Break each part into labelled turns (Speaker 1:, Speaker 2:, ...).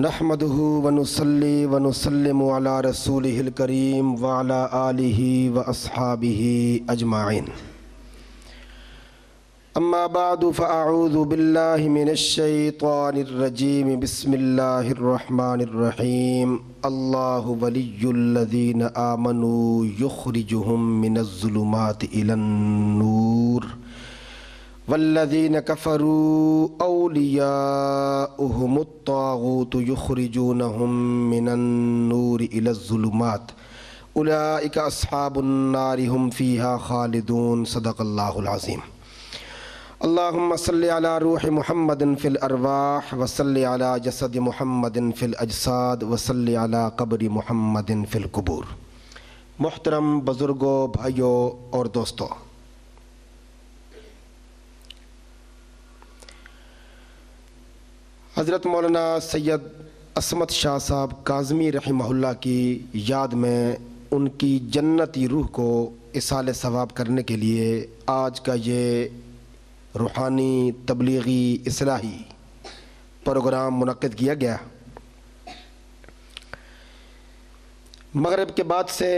Speaker 1: نحمده ونصلي ونسلم على رسوله الكريم وعلى آله وأصحابه أجمعين. أما بعد فأعوذ بالله من الشيطان الرجيم. بسم الله الرحمن الرحيم. الله ولي الذين آمنوا يخرجهم من الظلمات إلى النور والذين كفروا أولياؤهم الطاغوت يخرجونهم من النور إلى الظلمات أولئك أصحاب النار هم فيها خالدون. صدق الله العظيم. اللهم صل على روح محمد في الأرواح وصل على جسد محمد في الأجساد وصل على قبر محمد في القبور. محترم بزرگوں، بھائیوں اور دوستوں، حضرت مولانا سید عصمت شاہ صاحب کاظمی رحمہ اللہ کی یاد میں ان کی جنتی روح کو اصال ثواب کرنے کے لیے آج کا یہ روحانی تبلیغی اصلاحی پروگرام منعقد کیا گیا. مغرب کے بعد سے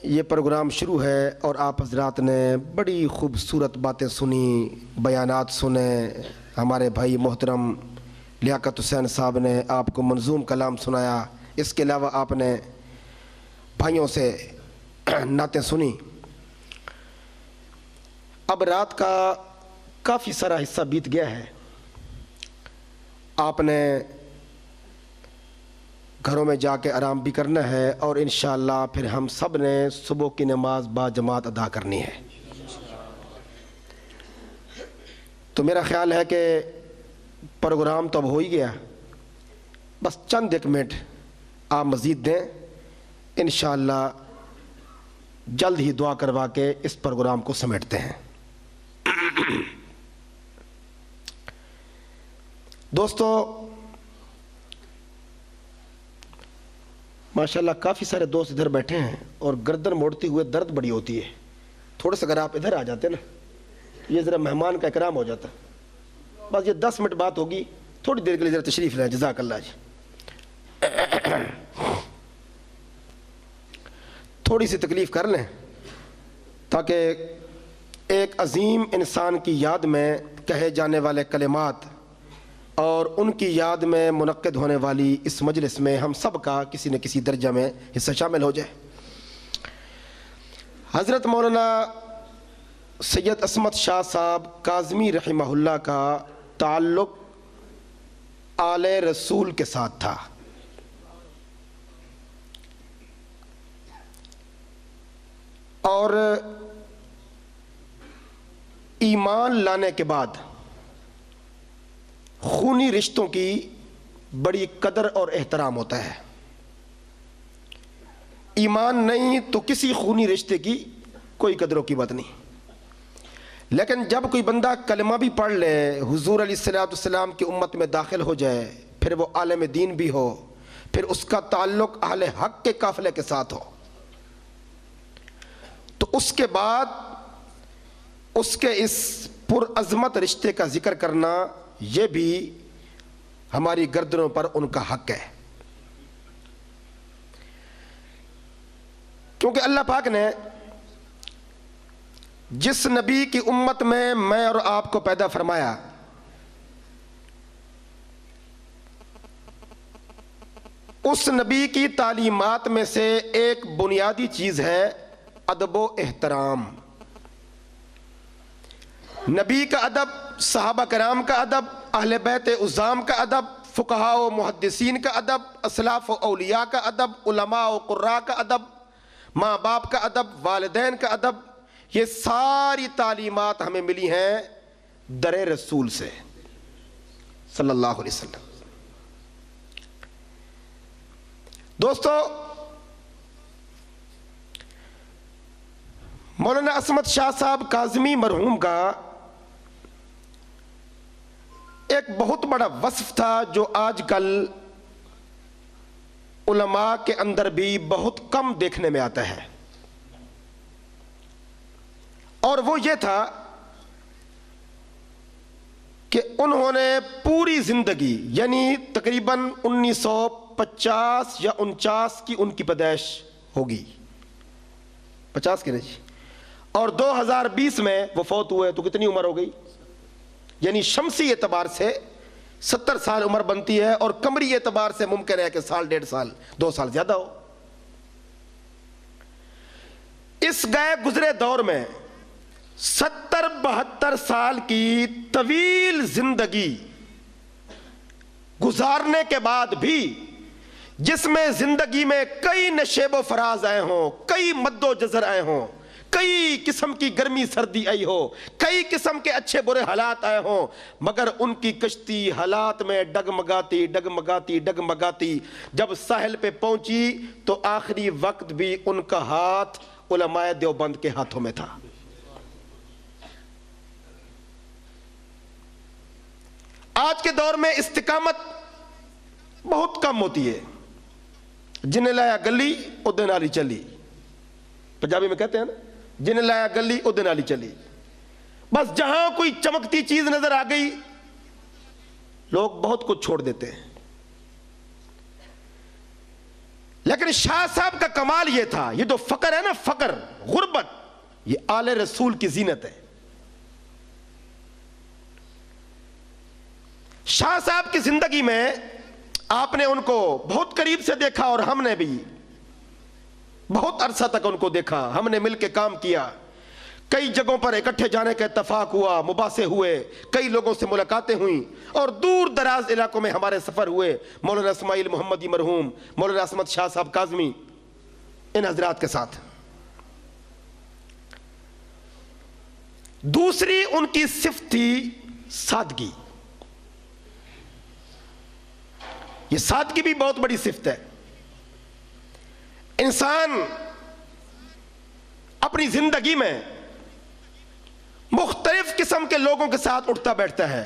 Speaker 1: یہ پروگرام شروع ہے اور آپ حضرات نے بڑی خوبصورت باتیں سنی، بیانات سنے. ہمارے بھائی محترم لیاقت حسین صاحب نے آپ کو منظوم کلام سنایا. اس کے علاوہ آپ نے بھائیوں سے نعتیں سنی. اب رات کا کافی سارا حصہ بیت گیا ہے. آپ نے گھروں میں جا کے آرام بھی کرنا ہے اور انشاءاللہ پھر ہم سب نے صبح کی نماز با جماعت ادا کرنی ہے. تو میرا خیال ہے کہ پروگرام تو اب ہو ہی گیا، بس چند ایک منٹ آپ مزید دیں. انشاءاللہ جلد ہی دعا کروا کے اس پروگرام کو سمیٹتے ہیں. دوستو، ماشاءاللہ کافی سارے دوست ادھر بیٹھے ہیں اور گردن موڑتے ہوئے درد بڑی ہوتی ہے. تھوڑا سا اگر آپ ادھر آ جاتے نا، یہ ذرا مہمان کا اکرام ہو جاتا. بس یہ 10 منٹ بات ہوگی، تھوڑی دیر کے لیے ذرا تشریف لیں. جزاک اللہ جی. تھوڑی سی تکلیف کر لیں تاکہ ایک عظیم انسان کی یاد میں کہے جانے والے کلمات اور ان کی یاد میں منعقد ہونے والی اس مجلس میں ہم سب کا کسی نہ کسی درجہ میں حصہ شامل ہو جائے. حضرت مولانا سید عصمت شاہ صاحب کاظمی رحمہ اللہ کا تعلق آل رسول کے ساتھ تھا. اور ایمان لانے کے بعد خونی رشتوں کی بڑی قدر اور احترام ہوتا ہے. ایمان نہیں تو کسی خونی رشتے کی کوئی قدر و قیمت نہیں. لیکن جب کوئی بندہ کلمہ بھی پڑھ لے، حضور علیہ السلام کی امت میں داخل ہو جائے، پھر وہ عالم دین بھی ہو، پھر اس کا تعلق اہل حق کے قافلے کے ساتھ ہو، تو اس کے بعد اس کے اس پرعظمت رشتے کا ذکر کرنا یہ بھی ہماری گردنوں پر ان کا حق ہے. کیونکہ اللہ پاک نے جس نبی کی امت میں اور آپ کو پیدا فرمایا، اس نبی کی تعلیمات میں سے ایک بنیادی چیز ہے ادب و احترام. نبی کا ادب، صحابہ کرام کا ادب، اہل بیت عظام کا ادب، فقہاء و محدثین کا ادب، اسلاف و اولیاء کا ادب، علماء و قراء کا ادب، ماں باپ کا ادب، والدین کا ادب، یہ ساری تعلیمات ہمیں ملی ہیں در رسول سے صلی اللہ علیہ وسلم. دوستو، مولانا عصمت شاہ صاحب کاظمی مرحوم کا ایک بہت بڑا وصف تھا جو آج کل علماء کے اندر بھی بہت کم دیکھنے میں آتا ہے، اور وہ یہ تھا کہ انہوں نے پوری زندگی یعنی تقریباً 1950 یا 49 کی ان کی پیدائش ہوگی، 50 کی نہیں، اور 2020 میں وہ فوت ہوئے، تو کتنی عمر ہو گئی؟ یعنی شمسی اعتبار سے 70 سال عمر بنتی ہے، اور قمری اعتبار سے ممکن ہے کہ سال 1.5 سال 2 سال زیادہ ہو۔ اس گئے گزرے دور میں 70-72 سال کی طویل زندگی گزارنے کے بعد بھی، جس میں زندگی میں کئی نشیب و فراز آئے ہوں، کئی مد و جزر آئے ہوں، کئی قسم کی گرمی سردی آئی ہو، کئی قسم کے اچھے برے حالات آئے ہوں، مگر ان کی کشتی حالات میں ڈگمگاتی ڈگمگاتی ڈگمگاتی جب ساحل پہ پہنچی تو آخری وقت بھی ان کا ہاتھ علماء دیوبند کے ہاتھوں میں تھا۔ آج کے دور میں استقامت بہت کم ہوتی ہے، جن لایا گلی ادھے نالی چلی، پنجابی میں کہتے ہیں نا، جن لایا گلی ادھے نالی چلی، بس جہاں کوئی چمکتی چیز نظر آ گئی لوگ بہت کچھ چھوڑ دیتے ہیں۔ لیکن شاہ صاحب کا کمال یہ تھا، یہ جو فقر ہے نا، فقر غربت، یہ آل رسول کی زینت ہے۔ شاہ صاحب کی زندگی میں آپ نے ان کو بہت قریب سے دیکھا، اور ہم نے بھی بہت عرصہ تک ان کو دیکھا، ہم نے مل کے کام کیا، کئی جگہوں پر اکٹھے جانے کا اتفاق ہوا، مباحثے ہوئے، کئی لوگوں سے ملاقاتیں ہوئیں، اور دور دراز علاقوں میں ہمارے سفر ہوئے، مولانا اسماعیل محمدی مرحوم، مولانا عصمت شاہ صاحب کاظمی، ان حضرات کے ساتھ۔ دوسری ان کی صفت تھی سادگی۔ یہ سادگی بھی بہت بڑی صفت ہے۔ انسان اپنی زندگی میں مختلف قسم کے لوگوں کے ساتھ اٹھتا بیٹھتا ہے،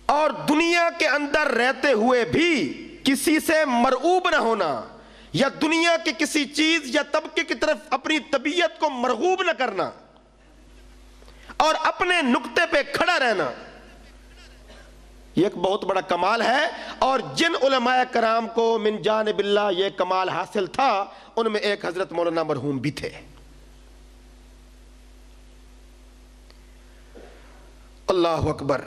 Speaker 1: اور دنیا کے اندر رہتے ہوئے بھی کسی سے مرعوب نہ ہونا، یا دنیا کی کسی چیز یا طبقے کی طرف اپنی طبیعت کو مرغوب نہ کرنا، اور اپنے نقطے پہ کھڑا رہنا، یہ ایک بہت بڑا کمال ہے۔ اور جن علماء کرام کو من جانب اللہ یہ کمال حاصل تھا، ان میں ایک حضرت مولانا مرحوم بھی تھے۔ اللہ اکبر۔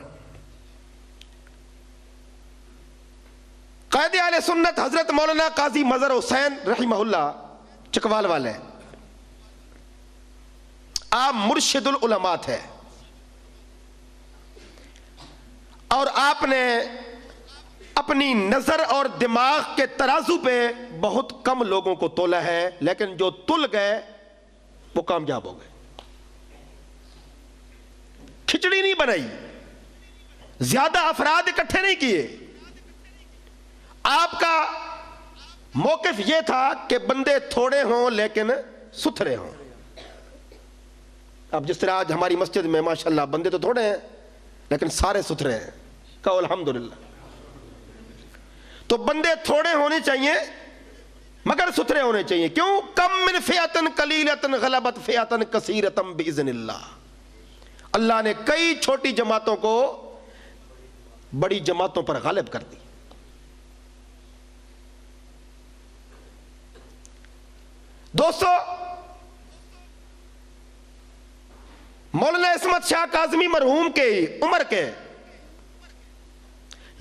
Speaker 1: قائد اہل سنت حضرت مولانا قاضی مظہر حسین رحمہ اللہ چکوال والے، آپ مرشد العلماء تھے، اور آپ نے اپنی نظر اور دماغ کے ترازو پہ بہت کم لوگوں کو تولا ہے، لیکن جو تل گئے وہ کامیاب ہو گئے۔ کھچڑی نہیں بنائی، زیادہ افراد اکٹھے نہیں کیے۔ آپ کا موقف یہ تھا کہ بندے تھوڑے ہوں لیکن ستھرے ہوں۔ اب جس طرح آج ہماری مسجد میں ماشاءاللہ بندے تو تھوڑے ہیں لیکن سارے ستھرے ہیں، کہو الحمدللہ۔ تو بندے تھوڑے ہونے چاہیے مگر ستھرے ہونے چاہیے۔ کیوں؟ کم من فئۃ قلیلۃ غلبت فئۃ کثیرۃ باذن اللہ۔ اللہ نے کئی چھوٹی جماعتوں کو بڑی جماعتوں پر غالب کر دی۔ دوستو، مولانا عصمت شاہ کاظمی مرحوم کے عمر کے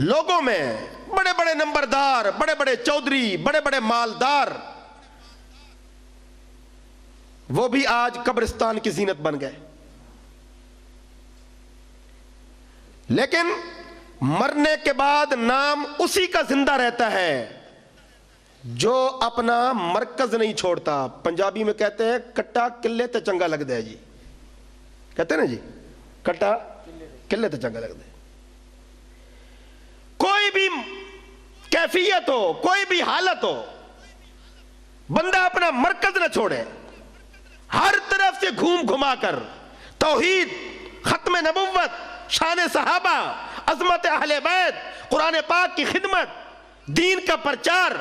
Speaker 1: لوگوں میں بڑے بڑے نمبردار، بڑے بڑے چودھری، بڑے بڑے مالدار، وہ بھی آج قبرستان کی زینت بن گئے۔ لیکن مرنے کے بعد نام اسی کا زندہ رہتا ہے جو اپنا مرکز نہیں چھوڑتا۔ پنجابی میں کہتے ہیں کٹا کلے تے چنگا لگ دے جی، کہتے ہیں نا جی، کٹا کلے تے چنگا لگ دے۔ کوئی بھی کیفیت ہو، کوئی بھی حالت ہو، بندہ اپنا مرکز نہ چھوڑے، ہر طرف سے گھوم گھما کر توحید، ختم نبوت، شان صحابہ، عظمت اہل بیت، قرآن پاک کی خدمت، دین کا پرچار،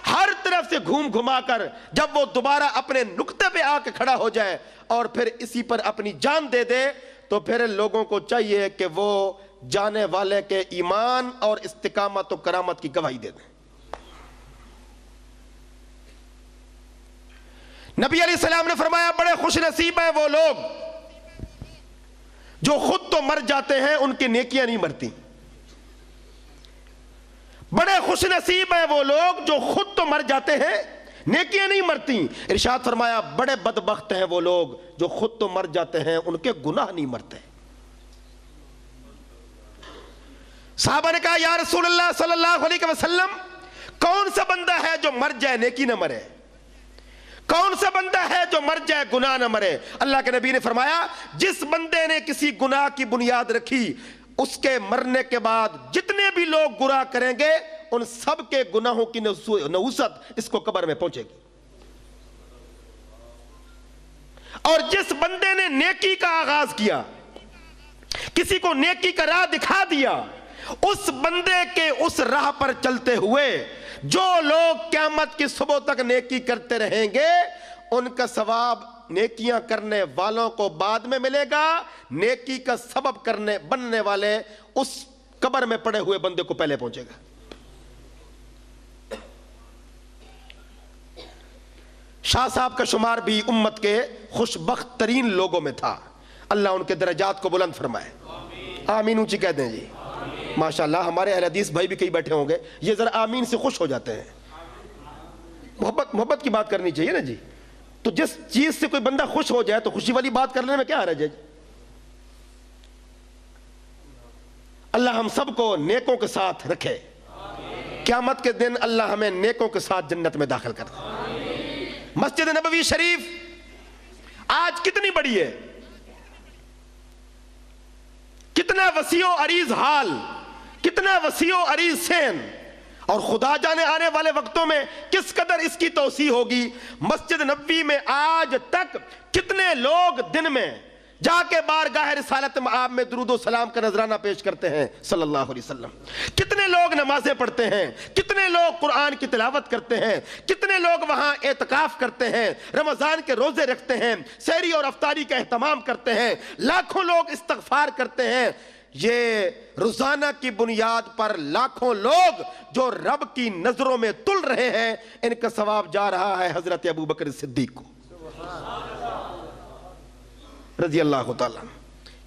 Speaker 1: ہر طرف سے گھوم گھما کر جب وہ دوبارہ اپنے نقطے پہ آ کے کھڑا ہو جائے اور پھر اسی پر اپنی جان دے دے، تو پھر لوگوں کو چاہیے کہ وہ جانے والے کے ایمان اور استقامت و کرامت کی گواہی دے دیں۔ نبی علیہ السلام نے فرمایا بڑے خوش نصیب ہیں وہ لوگ جو خود تو مر جاتے ہیں ان کی نیکیاں نہیں مرتی۔ بڑے خوش نصیب ہیں وہ لوگ جو خود تو مر جاتے ہیں نیکیاں نہیں مرتی۔ ارشاد فرمایا بڑے بدبخت ہیں وہ لوگ جو خود تو مر جاتے ہیں ان کے گناہ نہیں مرتے۔ صحابہ نے کہا یا رسول اللہ صلی اللہ علیہ وسلم کون سا بندہ ہے جو مر جائے نیکی نہ مرے؟ کون سا بندہ ہے جو مر جائے گناہ نہ مرے؟ اللہ کے نبی نے فرمایا جس بندے نے کسی گناہ کی بنیاد رکھی اس کے مرنے کے بعد جتنے بھی لوگ گناہ کریں گے ان سب کے گناہوں کی نحوست اس کو قبر میں پہنچے گی، اور جس بندے نے نیکی کا آغاز کیا، کسی کو نیکی کا راہ دکھا دیا، اس بندے کے اس راہ پر چلتے ہوئے جو لوگ قیامت کی صبح تک نیکی کرتے رہیں گے ان کا ثواب نیکیاں کرنے والوں کو بعد میں ملے گا، نیکی کا سبب بننے والے اس قبر میں پڑے ہوئے بندے کو پہلے پہنچے گا۔ شاہ صاحب کا شمار بھی امت کے خوش بخت ترین لوگوں میں تھا، اللہ ان کے درجات کو بلند فرمائے، آمین اونچی کہہ دیں جی۔ ماشاءاللہ ہمارے اہل حدیث بھائی بھی کئی بیٹھے ہوں گے، یہ ذرا آمین سے خوش ہو جاتے ہیں، محبت کی بات کرنی چاہیے نا جی۔ تو جس چیز سے کوئی بندہ خوش ہو جائے تو خوشی والی بات کرنے میں کیا حرج ہے؟ اللہ ہم سب کو نیکوں کے ساتھ رکھے، قیامت کے دن اللہ ہمیں نیکوں کے ساتھ جنت میں داخل کر دے۔ مسجد نبوی شریف آج کتنی بڑی ہے، کتنا وسیع و عریض حال، کتنا وسیع و عریض صحن، اور خدا جانے آنے والے وقتوں میں کس قدر اس کی توسیع ہوگی۔ مسجد نبوی میں آج تک کتنے لوگ دن میں جا کے بارگاہ رسالت مآب میں درود و سلام کا نذرانہ پیش کرتے ہیں صلی اللہ علیہ وسلم، کتنے لوگ نمازیں پڑھتے ہیں، کتنے لوگ قرآن کی تلاوت کرتے ہیں، کتنے لوگ وہاں اعتکاف کرتے ہیں، رمضان کے روزے رکھتے ہیں، سحری اور افطاری کا اہتمام کرتے ہیں، لاکھوں لوگ استغفار کرتے ہیں۔ یہ روزانہ کی بنیاد پر لاکھوں لوگ جو رب کی نظروں میں تل رہے ہیں، ان کا ثواب جا رہا ہے حضرت ابوبکر صدیق کو رضی اللہ تعالیٰ،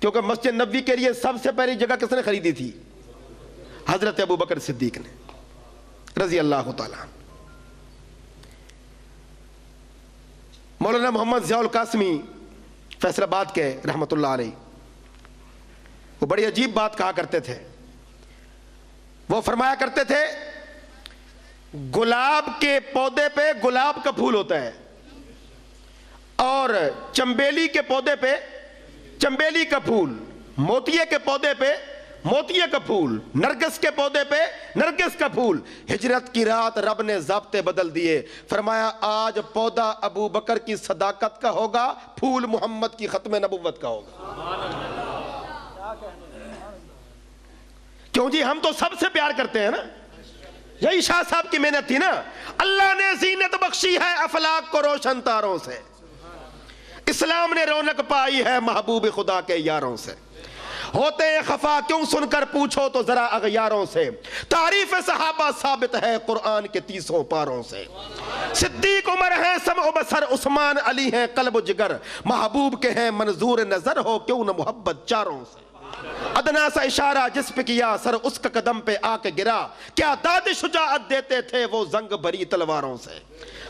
Speaker 1: کیونکہ مسجد نبوی کے لیے سب سے پہلی جگہ کس نے خریدی تھی؟ حضرت ابوبکر صدیق نے رضی اللہ تعالیٰ۔ مولانا محمد ضیاء القاسمی فیصل آباد کے رحمت اللہ علیہ، وہ بڑی عجیب بات کہا کرتے تھے، وہ فرمایا کرتے تھے گلاب کے پودے پہ گلاب کا پھول ہوتا ہے، اور چمبیلی کے پودے پہ چمبیلی کا پھول، موتیے کے پودے پہ موتیے کا پھول، نرگس کے پودے پہ نرگس کا پھول۔ ہجرت کی رات رب نے ضابطے بدل دیے، فرمایا آج پودا ابو بکر کی صداقت کا ہوگا، پھول محمد کی ختم نبوت کا ہوگا۔ کیوں جی؟ ہم تو سب سے پیار کرتے ہیں نا، یہی شاہ صاحب کی محنت تھی نا۔ اللہ نے زینت بخشی ہے افلاک کو روشن تاروں سے، اسلام نے رونق پائی ہے محبوب خدا کے یاروں سے، ہوتے ہیں خفا کیوں سن کر پوچھو تو ذرا اغیاروں سے، تعریف صحابہ ثابت ہے قرآن کے 30 پاروں سے، صدیق عمر ہیں سمع و بصر، عثمان علی ہیں قلب و جگر، محبوب کے ہیں منظور نظر، ہو کیوں نہ محبت چاروں سے، ادنا سا اشارہ جس پہ کیا سر اس کا قدم پہ آ کے گرا، کیا داد شجاعت دیتے تھے وہ زنگ بھری تلواروں سے،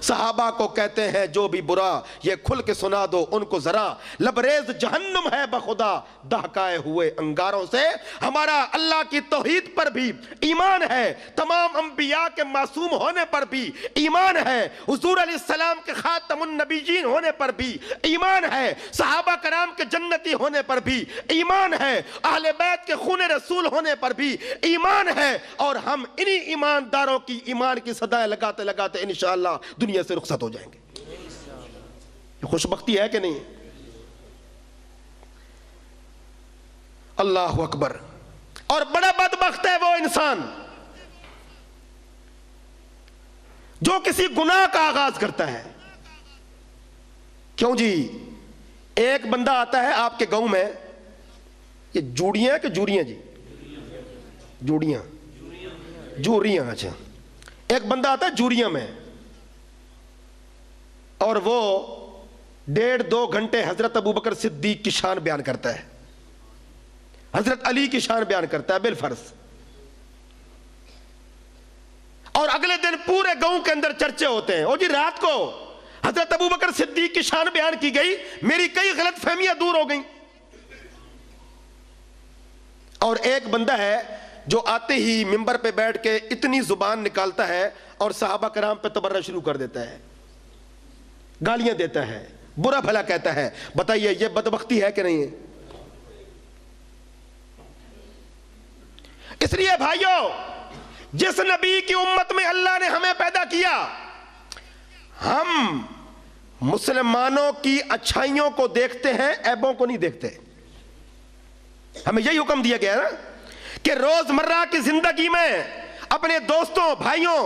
Speaker 1: صحابہ کو کہتے ہیں جو بھی برا یہ کھل کے سنا دو ان کو ذرا، لبریز جہنم ہے بخدا دہکائے ہوئے انگاروں سے۔ ہمارا اللہ کی توحید پر بھی ایمان ہے، تمام انبیاء کے معصوم ہونے پر بھی ایمان ہے، حضور علیہ السلام کے خاتم النبیین ہونے پر بھی ایمان ہے، صحابہ کرام کے جنتی ہونے پر بھی ایمان ہے، اہل بیت کے خون رسول ہونے پر بھی ایمان ہے، اور ہم انہی ایمانداروں کی ایمان کی صدائیں لگاتے لگاتے انشاءاللہ دنیا سے رخصت ہو جائیں گے۔ یہ خوش بختی ہے کہ نہیں؟ اللہ اکبر۔ اور بڑا بدبخت ہے وہ انسان جو کسی گناہ کا آغاز کرتا ہے۔ کیوں جی؟ ایک بندہ آتا ہے آپ کے گاؤں میں، یہ جوڑیاں کہ جوریاں جی؟ جوڑیاں، جوریاں. اچھا، ایک بندہ آتا ہے جوریاں میں اور وہ 1.5-2 گھنٹے حضرت ابوبکر صدیق کی شان بیان کرتا ہے، حضرت علی کی شان بیان کرتا ہے بالفرض، اور اگلے دن پورے گاؤں کے اندر چرچے ہوتے ہیں، او جی رات کو حضرت ابوبکر صدیق کی شان بیان کی گئی، میری کئی غلط فہمیاں دور ہو گئیں. اور ایک بندہ ہے جو آتے ہی منبر پہ بیٹھ کے اتنی زبان نکالتا ہے اور صحابہ کرام پہ تبرہ شروع کر دیتا ہے، گالیاں دیتا ہے، برا بھلا کہتا ہے. بتائیے یہ بدبختی ہے کہ نہیں ہے؟ اس لیے بھائیو، جس نبی کی امت میں اللہ نے ہمیں پیدا کیا، ہم مسلمانوں کی اچھائیوں کو دیکھتے ہیں، عیبوں کو نہیں دیکھتے. ہمیں یہی حکم دیا گیا نا کہ روزمرہ کی زندگی میں اپنے دوستوں، بھائیوں،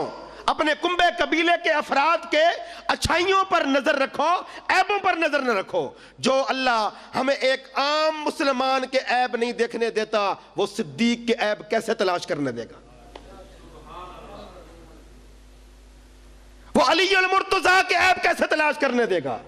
Speaker 1: اپنے کنبے قبیلے کے افراد کے اچھائیوں پر نظر رکھو، عیبوں پر نظر نہ رکھو. جو اللہ ہمیں ایک عام مسلمان کے عیب نہیں دیکھنے دیتا، وہ صدیق کے عیب کیسے تلاش کرنے دے گا؟ وہ علی المرتضیٰ کے عیب کیسے تلاش کرنے دے گا؟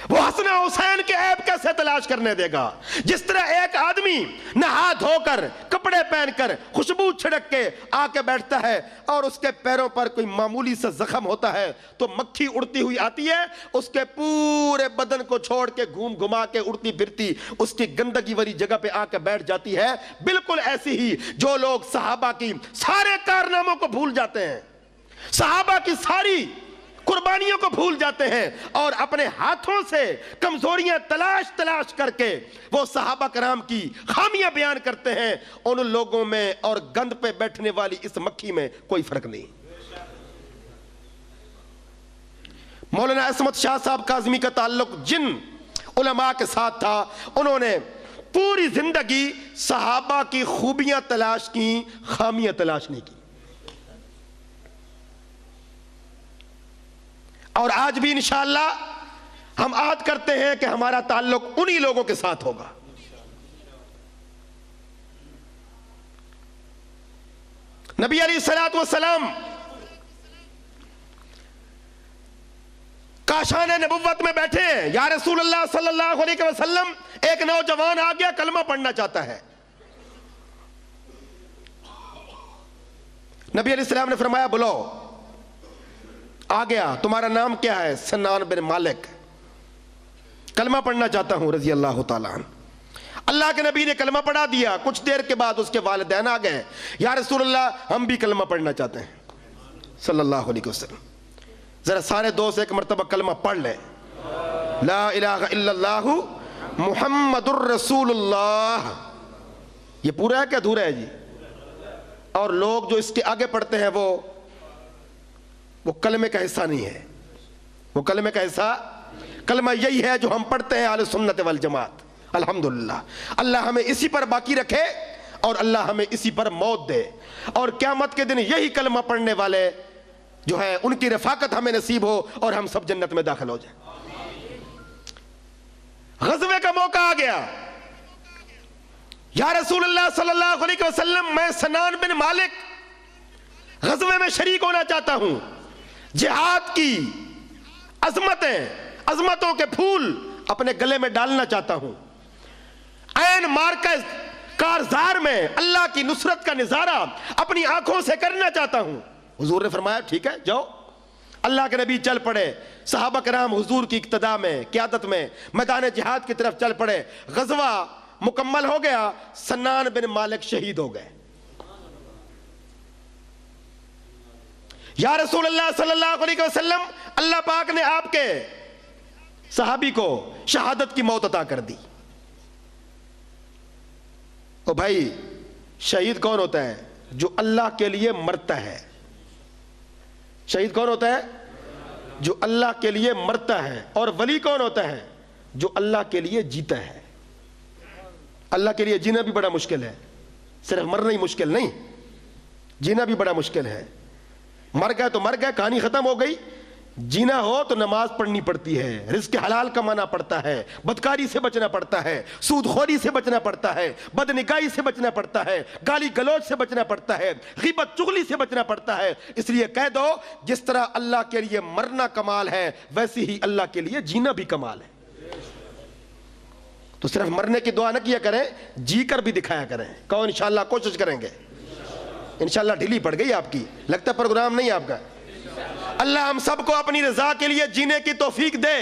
Speaker 1: وہ حسن حسین کے عیب کیسے تلاش کرنے دے گا؟ جس طرح ایک آدمی نہا دھو کر، کپڑے پہن کر، خوشبو چھڑک کے آ کے بیٹھتا ہے اور اس کے پیروں پر کوئی معمولی سا زخم ہوتا ہے تو مکھی اڑتی ہوئی آتی ہے، اس کے پورے بدن کو چھوڑ کے گھوم گھما کے اڑتی پھرتی اس کی گندگی والی جگہ پہ آ کے بیٹھ جاتی ہے. بالکل ایسی ہی جو لوگ صحابہ کی سارے کارناموں کو بھول جاتے ہیں، صحابہ کی ساری قربانیوں کو بھول جاتے ہیں اور اپنے ہاتھوں سے کمزوریاں تلاش کر کے وہ صحابہ کرام کی خامیاں بیان کرتے ہیں، ان لوگوں میں اور گند پہ بیٹھنے والی اس مکھی میں کوئی فرق نہیں. مولانا عصمت شاہ صاحب کاظمی کا تعلق جن علماء کے ساتھ تھا، انہوں نے پوری زندگی صحابہ کی خوبیاں تلاش کی، خامیاں تلاش نہیں کی. اور آج بھی انشاءاللہ ہم عہد کرتے ہیں کہ ہمارا تعلق انہی لوگوں کے ساتھ ہوگا. نبی علیہ الصلوۃ والسلام کاشان نبوت میں بیٹھے ہیں، یا رسول اللہ صلی اللہ علیہ وسلم، ایک نوجوان آ گیا کلمہ پڑھنا چاہتا ہے. نبی علیہ السلام نے فرمایا بلاؤ. آ گیا. تمہارا نام کیا ہے؟ سنان بن مالک. کلمہ پڑھنا چاہتا ہوں رضی اللہ تعالیٰ عنہ. اللہ کے نبی نے کلمہ پڑھا دیا. کچھ دیر کے بعد اس کے والدین آ گئے، یا رسول اللہ ہم بھی کلمہ پڑھنا چاہتے ہیں صلی اللہ علیہ وسلم. ذرا سارے دوست ایک مرتبہ کلمہ پڑھ لیں، لا الہ الا اللہ محمد الرسول اللہ. یہ پورا ہے کہ ادھورا ہے جی؟ اور لوگ جو اس کے آگے پڑھتے ہیں وہ کلمے کا حصہ نہیں ہے. وہ کلمے کا حصہ، کلمہ یہی ہے جو ہم پڑھتے ہیں اہل سنت والجماعت. الحمدللہ اللہ ہمیں اسی پر باقی رکھے اور اللہ ہمیں اسی پر موت دے، اور قیامت کے دن یہی کلمہ پڑھنے والے جو ہے ان کی رفاقت ہمیں نصیب ہو اور ہم سب جنت میں داخل ہو جائیں. غزوے کا موقع آ گیا. یا رسول اللہ صلی اللہ علیہ وسلم، میں سنان بن مالک غزوے میں شریک ہونا چاہتا ہوں، جہاد کی عظمتوں کے پھول اپنے گلے میں ڈالنا چاہتا ہوں، عین مارکز کارزار میں اللہ کی نصرت کا نظارہ اپنی آنکھوں سے کرنا چاہتا ہوں. حضور نے فرمایا ٹھیک ہے جاؤ. اللہ کے نبی چل پڑے، صحابہ کرام حضور کی اقتداء میں، قیادت میں میدان جہاد کی طرف چل پڑے. غزوہ مکمل ہو گیا، سنان بن مالک شہید ہو گئے. یا رسول اللہ صلی اللہ علیہ وسلم، اللہ پاک نے آپ کے صحابی کو شہادت کی موت عطا کر دی. او بھائی، شہید کون ہوتا ہے؟ جو اللہ کے لیے مرتا ہے. شہید کون ہوتا ہے؟ جو اللہ کے لیے مرتا ہے. اور ولی کون ہوتا ہے؟ جو اللہ کے لیے جیتا ہے. اللہ کے لیے جینا بھی بڑا مشکل ہے، صرف مرنا ہی مشکل نہیں، جینا بھی بڑا مشکل ہے. مر گئے تو مر گئے، کہانی ختم ہو گئی. جینا ہو تو نماز پڑھنی پڑتی ہے، رزق حلال کمانا پڑتا ہے، بدکاری سے بچنا پڑتا ہے، سود خوری سے بچنا پڑتا ہے، بد نگاہی سے بچنا پڑتا ہے، گالی گلوچ سے بچنا پڑتا ہے، غیبت چغلی سے بچنا پڑتا ہے۔ اس لیے کہہ دو جس طرح اللہ کے لیے مرنا کمال ہے ویسی ہی اللہ کے لیے جینا بھی کمال ہے۔ تو صرف مرنے کی دعا نہ کیا کریں، جی کر بھی دکھایا کریں۔ کہو انشاءاللہ کوشش کریں گے۔ انشاءاللہ ڈھیلی پڑ گئی آپ کی، لگتا پروگرام نہیں آپ کا۔ اللہ ہم سب کو اپنی رضا کے لیے جینے کی توفیق دے،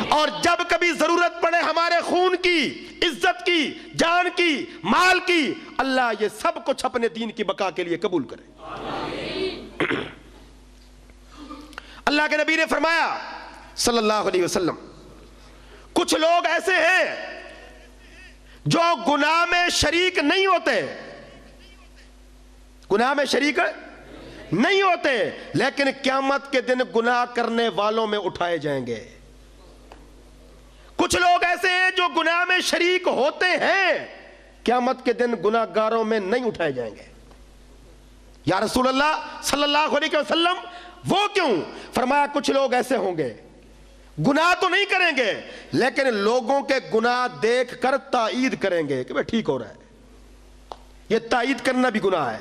Speaker 1: اور جب کبھی ضرورت پڑے ہمارے خون کی، عزت کی، جان کی، مال کی، اللہ یہ سب کچھ اپنے دین کی بقا کے لیے قبول کرے۔ اللہ کے نبی نے فرمایا صلی اللہ علیہ وسلم، کچھ لوگ ایسے ہیں جو گناہ میں شریک نہیں ہوتے، گناہ میں شریک نہیں ہوتے، لیکن قیامت کے دن گناہ کرنے والوں میں اٹھائے جائیں گے۔ کچھ لوگ ایسے ہیں جو گناہ میں شریک ہوتے ہیں، قیامت کے دن گناہ گاروں میں نہیں اٹھائے جائیں گے۔ یا رسول اللہ صلی اللہ علیہ وسلم وہ کیوں؟ فرمایا کچھ لوگ ایسے ہوں گے گناہ تو نہیں کریں گے لیکن لوگوں کے گناہ دیکھ کر تائید کریں گے کہ بھئی ٹھیک ہو رہا ہے۔ یہ تائید کرنا بھی گناہ ہے۔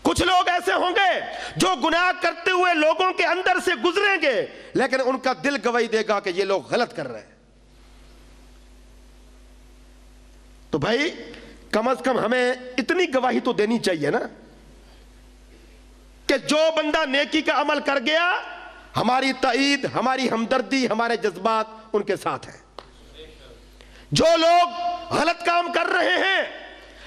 Speaker 1: کچھ لوگ ایسے ہوں گے جو گناہ کرتے ہوئے لوگوں کے اندر سے گزریں گے لیکن ان کا دل گواہی دے گا کہ یہ لوگ غلط کر رہے ہیں۔ تو بھائی کم از کم ہمیں اتنی گواہی تو دینی چاہیے نا کہ جو بندہ نیکی کا عمل کر گیا، ہماری تائید، ہماری ہمدردی، ہمارے جذبات ان کے ساتھ ہیں۔ جو لوگ غلط کام کر رہے ہیں،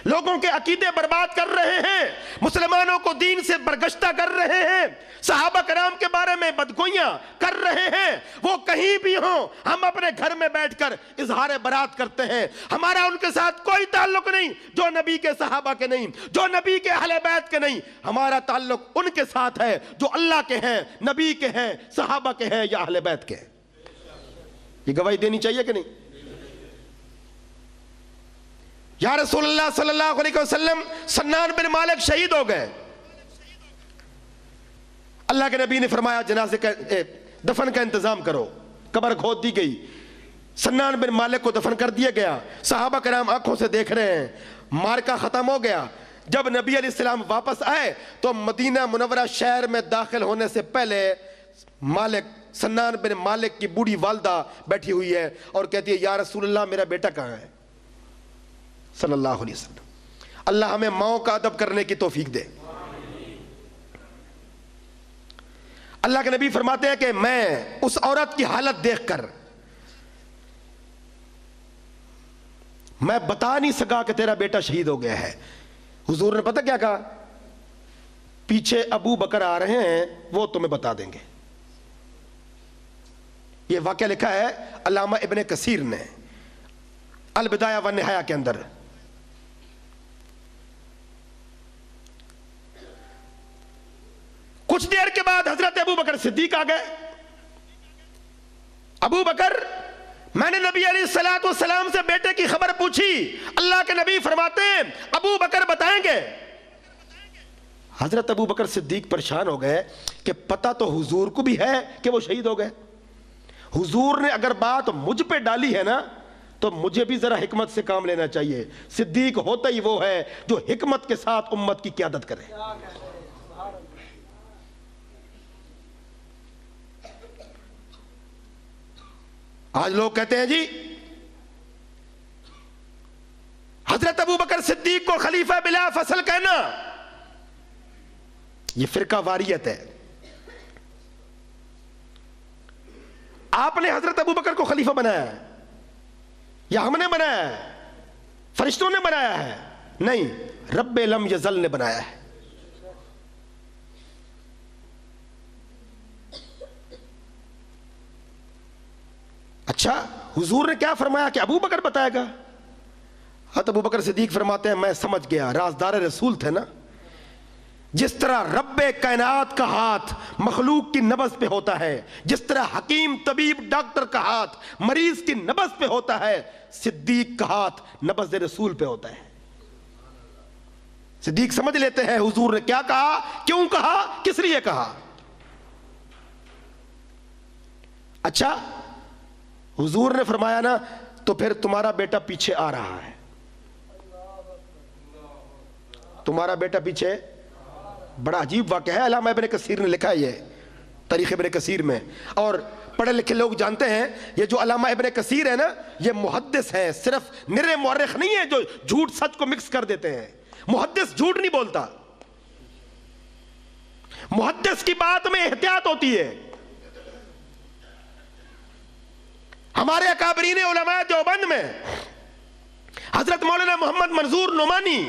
Speaker 1: لوگوں کے عقیدے برباد کر رہے ہیں، مسلمانوں کو دین سے برگشتہ کر رہے ہیں، صحابہ کرام کے بارے میں بدگوئیاں کر رہے ہیں، وہ کہیں بھی ہوں، ہم اپنے گھر میں بیٹھ کر اظہار برات کرتے ہیں۔ ہمارا ان کے ساتھ کوئی تعلق نہیں جو نبی کے صحابہ کے نہیں، جو نبی کے اہل بیت کے نہیں۔ ہمارا تعلق ان کے ساتھ ہے جو اللہ کے ہیں، نبی کے ہیں، صحابہ کے ہیں یا اہل بیت کے ہیں۔ یہ گواہی دینی چاہیے کہ نہیں؟ یا رسول اللہ صلی اللہ علیہ وسلم سنان بن مالک شہید ہو گئے۔ اللہ کے نبی نے فرمایا جنازے کا دفن کا انتظام کرو۔ قبر کھود دی گئی، سنان بن مالک کو دفن کر دیا گیا۔ صحابہ کرام آنکھوں سے دیکھ رہے ہیں، مارکہ ختم ہو گیا۔ جب نبی علیہ السلام واپس آئے تو مدینہ منورہ شہر میں داخل ہونے سے پہلے سنان بن مالک کی بوڑھی والدہ بیٹھی ہوئی ہے اور کہتی ہے یا رسول اللہ میرا بیٹا کہاں ہے صلی اللہ علیہ وسلم۔ اللہ ہمیں ماؤں کا ادب کرنے کی توفیق دے۔ اللہ کے نبی فرماتے ہیں کہ میں اس عورت کی حالت دیکھ کر میں بتا نہیں سکا کہ تیرا بیٹا شہید ہو گیا ہے۔ حضور نے پتہ کیا کہا؟ پیچھے ابو بکر آ رہے ہیں، وہ تمہیں بتا دیں گے۔ یہ واقعہ لکھا ہے علامہ ابن کثیر نے البدایہ والنہایہ کے اندر۔ کچھ دیر کے بعد حضرت ابو بکر صدیق آ گئے۔ ابو بکر، میں نے نبی علیہ السلام سے بیٹے کی خبر پوچھی، اللہ کے نبی فرماتے ہیں ابو بکر بتائیں گے۔ حضرت ابو بکر صدیق پریشان ہو گئے کہ پتہ تو حضور کو بھی ہے کہ وہ شہید ہو گئے، حضور نے اگر بات مجھ پہ ڈالی ہے نا تو مجھے بھی ذرا حکمت سے کام لینا چاہیے۔ صدیق ہوتا ہی وہ ہے جو حکمت کے ساتھ امت کی قیادت کرے۔ آج لوگ کہتے ہیں جی حضرت ابو بکر صدیق کو خلیفہ بلا فصل کہنا، یہ فرقہ واریت ہے۔ آپ نے حضرت ابو بکر کو خلیفہ بنایا ہے یا ہم نے بنایا ہے؟ فرشتوں نے بنایا ہے؟ نہیں، رب لم یزل نے بنایا ہے۔ اچھا حضور نے کیا فرمایا کہ ابو بکر بتائے گا؟ حضرت ابو بکر صدیق فرماتے ہیں میں سمجھ گیا، رازدار رسول تھے نا۔ جس طرح رب کائنات کا ہاتھ مخلوق کی نبض پہ ہوتا ہے، جس طرح حکیم طبیب ڈاکٹر کا ہاتھ مریض کی نبض پہ ہوتا ہے، صدیق کا ہاتھ نبض رسول پہ ہوتا ہے۔ صدیق سمجھ لیتے ہیں حضور نے کیا کہا، کیوں کہا، کس لیے کہا۔ اچھا حضور نے فرمایا نا تو پھر تمہارا بیٹا پیچھے آ رہا ہے، تمہارا بیٹا پیچھے. بڑا عجیب واقعہ ہے، علامہ ابن کثیر نے لکھا ہے یہ تاریخ ابن کثیر میں. اور پڑھے لکھے لوگ جانتے ہیں یہ جو علامہ ابن کثیر ہے نا یہ محدث ہیں، صرف نرے مورخ نہیں ہیں جو جھوٹ سچ کو مکس کر دیتے ہیں. محدث جھوٹ نہیں بولتا، محدث کی بات میں احتیاط ہوتی ہے. ہمارے اکابرین علماء دیوبند میں حضرت مولانا محمد منظور نعمانی،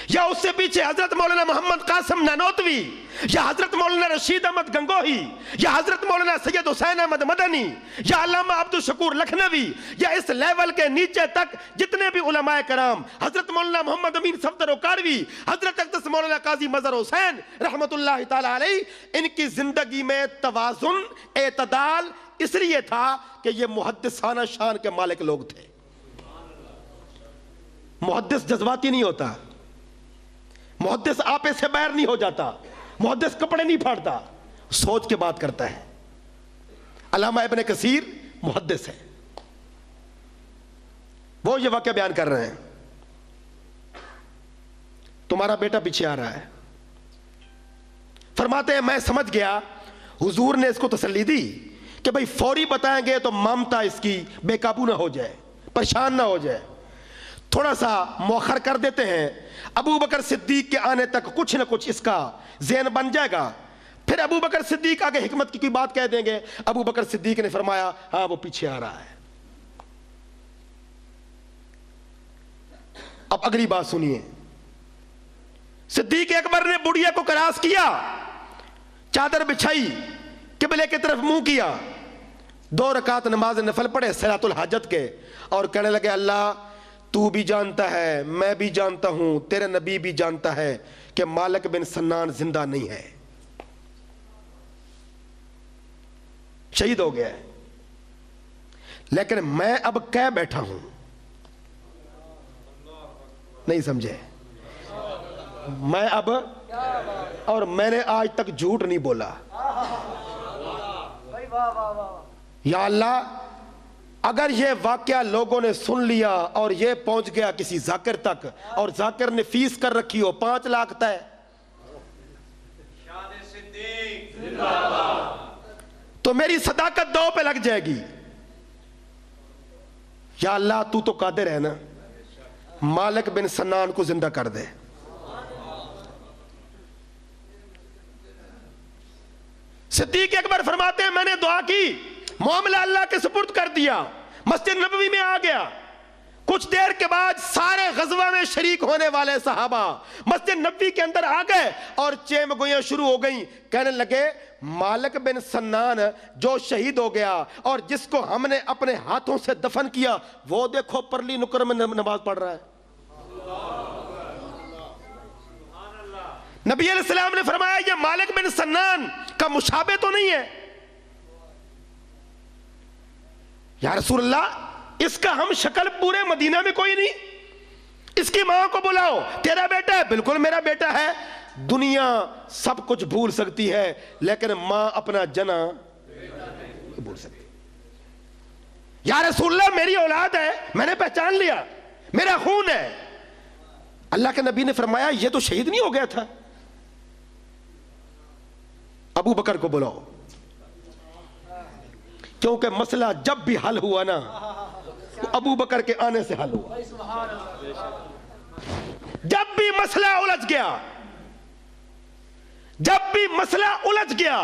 Speaker 1: یا اس سے پیچھے حضرت مولانا محمد قاسم نانوتوی، یا حضرت مولانا رشید احمد گنگوہی، یا حضرت مولانا سید حسین احمد مدنی، یا علامہ عبدالشکور لکھنوی، یا اس لیول کے نیچے تک جتنے بھی علماء کرام، حضرت مولانا محمد امین صفدر وقاروی، حضرت اقدس مولانا قاضی مظہر حسین رحمت اللہ تعالی علیہ، ان کی زندگی میں توازن، اعتدال اس لیے تھا کہ یہ محدثانہ شان کے مالک لوگ تھے. محدث جذباتی نہیں ہوتا، محدث آپے سے باہر نہیں ہو جاتا، محدث کپڑے نہیں پھاڑتا، سوچ کے بات کرتا ہے. علامہ ابن کثیر محدث ہے، وہ یہ واقعہ بیان کر رہے ہیں. تمہارا بیٹا پیچھے آ رہا ہے. فرماتے ہیں میں سمجھ گیا، حضور نے اس کو تسلی دی کہ بھئی فوری بتائیں گے تو مامتا اس کی بے قابو نہ ہو جائے، پریشان نہ ہو جائے، تھوڑا سا مؤخر کر دیتے ہیں. ابو بکر صدیق کے آنے تک کچھ نہ کچھ اس کا ذہن بن جائے گا، پھر ابو بکر صدیق آگے حکمت کی کوئی بات کہہ دیں گے. ابو بکر صدیق نے فرمایا ہاں وہ پیچھے آ رہا ہے. اب اگلی بات سنیے. صدیق اکبر نے بڑھیا کو کراس کیا، چادر بچھائی، قبلے کی طرف منہ کیا، 2 رکعت نماز نفل پڑھے صلاۃ الحاجت کے، اور کہنے لگے اللہ تو بھی جانتا ہے، میں بھی جانتا ہوں، تیرے نبی بھی جانتا ہے کہ مالک بن سنان زندہ نہیں ہے، شہید ہو گیا ہے، لیکن میں اب کہہ بیٹھا ہوں. نہیں سمجھے؟ میں اب، اور میں نے آج تک جھوٹ نہیں بولا. یا اللہ اگر یہ واقعہ لوگوں نے سن لیا اور یہ پہنچ گیا کسی ذاکر تک، اور ذاکر نے فیس کر رکھی ہو 5 لاکھ ہے، تو میری صداقت 2 پہ لگ جائے گی. یا اللہ تو قادر ہے نا، مالک بن سنان کو زندہ کر دے. صدیق اکبر فرماتے ہیں میں نے دعا کی، معاملہ اللہ کے سپرد کر دیا، مسجد نبوی میں آ گیا. کچھ دیر کے بعد سارے غزوہ میں شریک ہونے والے صحابہ مسجد نبوی کے اندر آ گئے اور چیم گویاں شروع ہو گئیں. کہنے لگے مالک بن سنان جو شہید ہو گیا اور جس کو ہم نے اپنے ہاتھوں سے دفن کیا، وہ دیکھو پرلی نکر میں نماز پڑھ رہا ہے. نبی علیہ السلام نے فرمایا یہ مالک بن سنان کا مشابہ تو نہیں ہے؟ یا رسول اللہ اس کا ہم شکل پورے مدینہ میں کوئی نہیں. اس کی ماں کو بلاؤ، تیرا بیٹا ہے؟ بالکل میرا بیٹا ہے. دنیا سب کچھ بھول سکتی ہے لیکن ماں اپنا جنا بھول سکتی. یا رسول اللہ میری اولاد ہے، میں نے پہچان لیا، میرا خون ہے. اللہ کے نبی نے فرمایا یہ تو شہید نہیں ہو گیا تھا. ابو بکر کو بلاؤ، کیونکہ مسئلہ جب بھی حل ہوا نا ابو بکر کے آنے سے حل ہوا. جب بھی مسئلہ الجھ گیا، جب بھی مسئلہ الجھ گیا،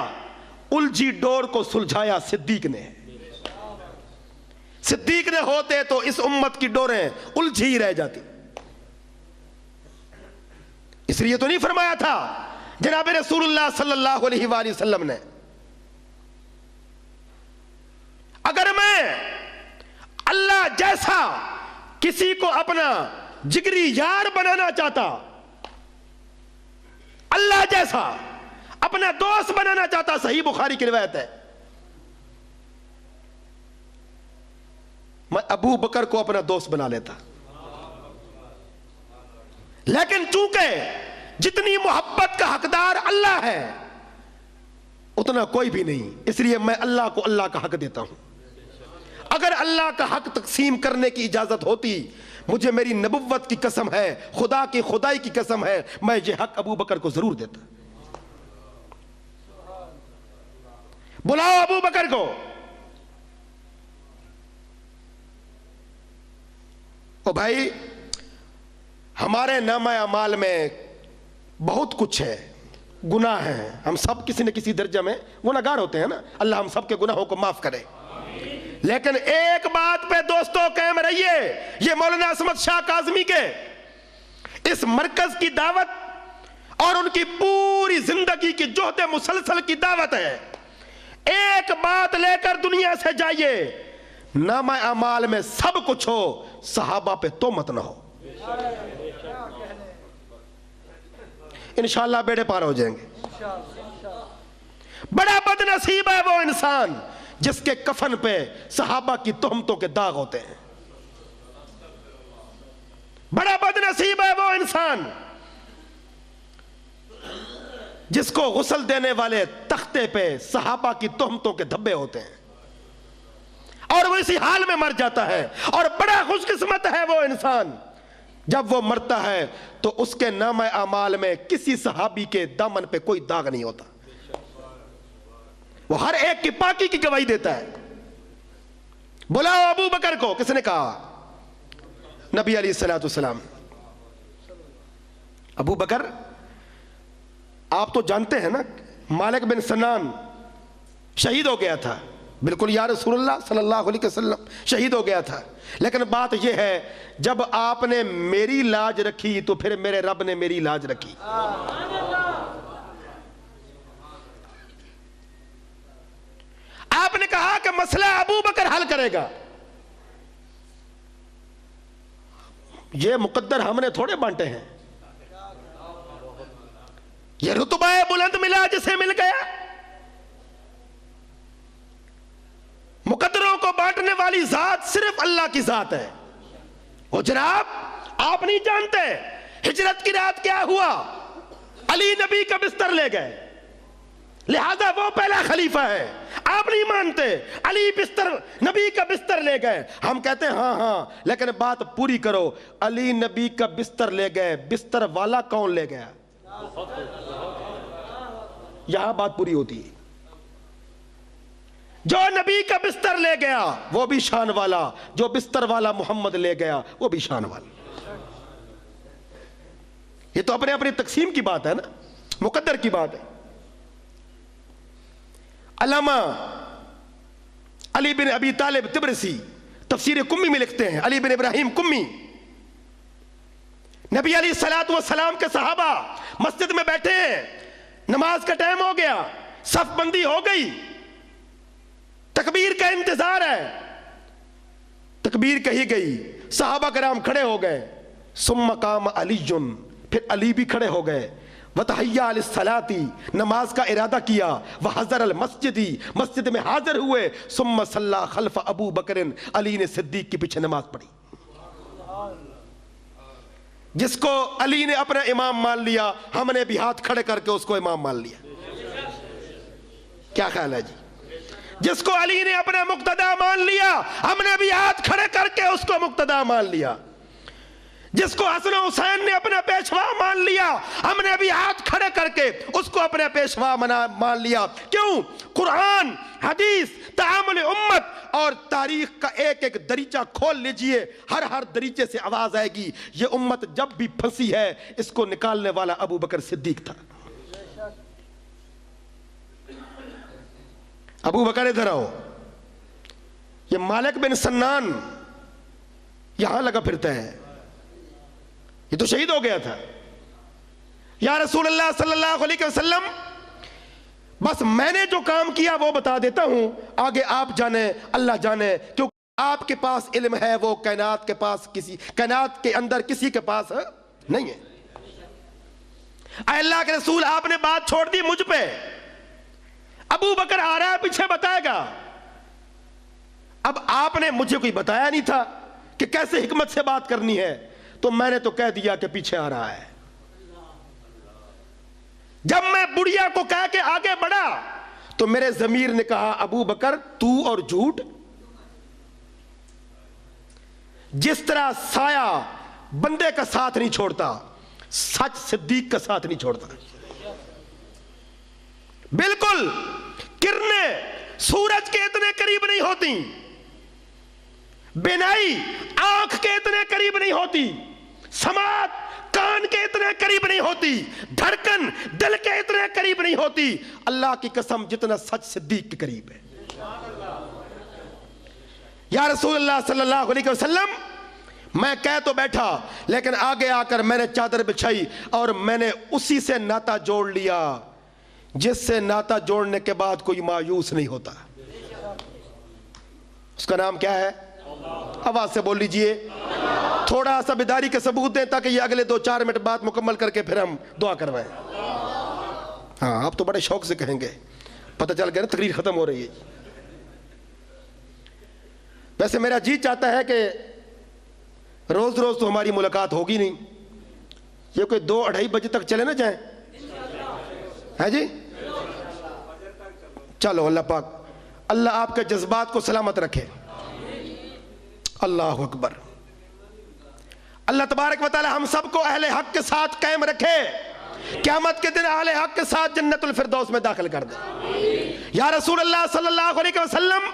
Speaker 1: الجھی ڈور کو سلجھایا صدیق نے. صدیق نے ہوتے تو اس امت کی ڈوریں الجھی ہی رہ جاتی. اس لیے تو نہیں فرمایا تھا جناب رسول اللہ صلی اللہ علیہ وآلہ وسلم نے اگر میں اللہ جیسا کسی کو اپنا جگری یار بنانا چاہتا، اللہ جیسا اپنا دوست بنانا چاہتا، صحیح بخاری کی روایت ہے، میں ابو بکر کو اپنا دوست بنا لیتا. لیکن چونکہ جتنی محبت کا حقدار اللہ ہے اتنا کوئی بھی نہیں. اس لیے میں اللہ کو اللہ کا حق دیتا ہوں. اگر اللہ کا حق تقسیم کرنے کی اجازت ہوتی، مجھے میری نبوت کی قسم ہے، خدا کی خدائی کی قسم ہے، میں یہ حق ابو بکر کو ضرور دیتا. بلاؤ ابو بکر کو. او بھائی، ہمارے نامہ اعمال میں بہت کچھ ہے، گناہ ہیں. ہم سب کسی نہ کسی درجہ میں گناہ گار ہوتے ہیں نا. اللہ ہم سب کے گناہوں کو معاف کرے. لیکن ایک بات پہ دوستو قائم رہیے، یہ مولانا عصمت شاہ کاظمی کے اس مرکز کی دعوت اور ان کی پوری زندگی کی جہد مسلسل کی دعوت ہے. ایک بات لے کر دنیا سے جائیے، نامہ اعمال میں سب کچھ ہو، صحابہ پہ تہمت نہ ہو. انشاءاللہ بیڑے پار ہو جائیں گے. بڑا بد نصیب ہے وہ انسان جس کے کفن پہ صحابہ کی تہمتوں کے داغ ہوتے ہیں. بڑا بد نصیب ہے وہ انسان جس کو غسل دینے والے تختے پہ صحابہ کی تہمتوں کے دھبے ہوتے ہیں اور وہ اسی حال میں مر جاتا ہے. اور بڑا خوش قسمت ہے وہ انسان جب وہ مرتا ہے تو اس کے نامہ اعمال میں کسی صحابی کے دامن پہ کوئی داغ نہیں ہوتا. وہ ہر ایک کی پاکی کی گواہی دیتا ہے. بلاؤ ابو بکر کو. کس نے کہا؟ نبی علیہ الصلوۃ والسلام. ابو بکر، آپ تو جانتے ہیں نا، مالک بن سنان شہید ہو گیا تھا. بالکل یا رسول اللہ صلی اللہ علیہ وسلم شہید ہو گیا تھا. لیکن بات یہ ہے، جب آپ نے میری لاج رکھی تو پھر میرے رب نے میری لاج رکھی. آپ نے کہا کہ مسئلہ ابو بکر حل کرے گا. یہ مقدر ہم نے تھوڑے بانٹے ہیں. یہ رتبہ بلند ملا جسے مل گیا. مقدروں کو بانٹنے والی ذات صرف اللہ کی ذات ہے. وہ جناب آپ نہیں جانتے ہجرت کی رات کیا ہوا. علی نبی کا بستر لے گئے، لہذا وہ پہلا خلیفہ ہے. آپ نہیں مانتے، علی نبی کا بستر لے گئے. ہم کہتے ہیں ہاں لیکن بات پوری کرو. علی نبی کا بستر لے گئے، بستر والا کون لے گیا؟ یہاں بات پوری ہوتی ہے. جو نبی کا بستر لے گیا وہ بھی شان والا، جو بستر والا محمد لے گیا وہ بھی شان والا. یہ تو اپنے اپنی تقسیم کی بات ہے نا، مقدر کی بات ہے. علامہ علی بن ابی طالب تبرسی تفسیر کمی میں لکھتے ہیں، علی بن ابراہیم کمی، نبی علیہ الصلوۃ والسلام کے صحابہ مسجد میں بیٹھے ہیں، نماز کا ٹائم ہو گیا، صف بندی ہو گئی، تکبیر کا انتظار ہے. تکبیر کہی گئی، صحابہ کرام کھڑے ہو گئے. ثم قام علی، پھر علی بھی کھڑے ہو گئے. وتحیّا للصلاۃ، نماز کا ارادہ کیا. وحضر المسجد، مسجد میں حاضر ہوئے. ثم صلی خلف ابو بکر، علی نے صدیق کے پیچھے نماز پڑھی. جس کو علی نے اپنا امام مان لیا، ہم نے بھی ہاتھ کھڑے کر کے اس کو امام مان لیا. کیا خیال ہے جی؟ جس کو علی نے اپنا مقتدا مان لیا، ہم نے بھی ہاتھ کھڑے کر کے اس کو مقتدا مان لیا. جس کو حسن و حسین نے اپنا پیشوا مان لیا، ہم نے بھی ہاتھ کھڑے کر کے اس کو اپنا پیشوا مان لیا. کیوں؟ قرآن، حدیث، تعامل امت اور تاریخ کا ایک ایک دریچہ کھول لیجئے، ہر دریچے سے آواز آئے گی، یہ امت جب بھی پھنسی ہے اس کو نکالنے والا ابو بکر صدیق تھا. ابو بکر ادھر آؤ. یہ مالک بن سنان یہاں لگا پھرتا ہے، یہ تو شہید ہو گیا تھا. یا رسول اللہ صلی اللہ علیہ وسلم، بس میں نے جو کام کیا وہ بتا دیتا ہوں، آگے آپ جانے، اللہ جانے، کیونکہ آپ کے پاس علم ہے وہ کائنات کے اندر کسی کے پاس نہیں ہے. اے اللہ کے رسول، آپ نے بات چھوڑ دی مجھ پہ. ابو بکر آ رہا ہے پیچھے بتائے گا. اب آپ نے مجھے کوئی بتایا نہیں تھا کہ کیسے حکمت سے بات کرنی ہے، تو میں نے تو کہہ دیا کہ پیچھے آ رہا ہے. جب میں بڑھیا کو کہہ کے آگے بڑھا تو میرے ضمیر نے کہا ابو بکر تو اور جھوٹ، جس طرح سایہ بندے کا ساتھ نہیں چھوڑتا، سچ صدیق کا ساتھ نہیں چھوڑتا۔ بالکل کرنیں سورج کے اتنے قریب نہیں ہوتی، بینائی آنکھ کے اتنے قریب نہیں ہوتی، سماعت کان کے اتنے قریب نہیں ہوتی، دھڑکن دل کے اتنے قریب نہیں ہوتی، اللہ کی قسم جتنا سچ صدیق کے قریب ہے۔ یا رسول اللہ صلی اللہ علیہ وسلم، میں کہہ تو بیٹھا لیکن آگے آ کر میں نے چادر بچھائی اور میں نے اسی سے ناتا جوڑ لیا جس سے ناتا جوڑنے کے بعد کوئی مایوس نہیں ہوتا۔ اس کا نام کیا ہے؟ آواز سے بول لیجئے، تھوڑا سا بیداری کے ثبوت دیں تاکہ یہ اگلے 2-4 منٹ بات مکمل کر کے پھر ہم دعا کروائیں۔ ہاں آپ تو بڑے شوق سے کہیں گے، پتہ چل گیا نا تقریر ختم ہو رہی ہے۔ ویسے میرا جی چاہتا ہے کہ روز روز تو ہماری ملاقات ہوگی نہیں، یہ کوئی 2-2:30 بجے تک چلے نہ جائیں، ہے جی؟ چلو اللہ پاک اللہ آپ کے جذبات کو سلامت رکھے۔ اللہ اکبر۔ اللہ تبارک و تعالی ہم سب کو اہل حق کے ساتھ قائم رکھے، قیامت کے دن اہل حق کے ساتھ جنت الفردوس میں داخل کر دے۔ یا رسول اللہ صلی اللہ علیہ وسلم،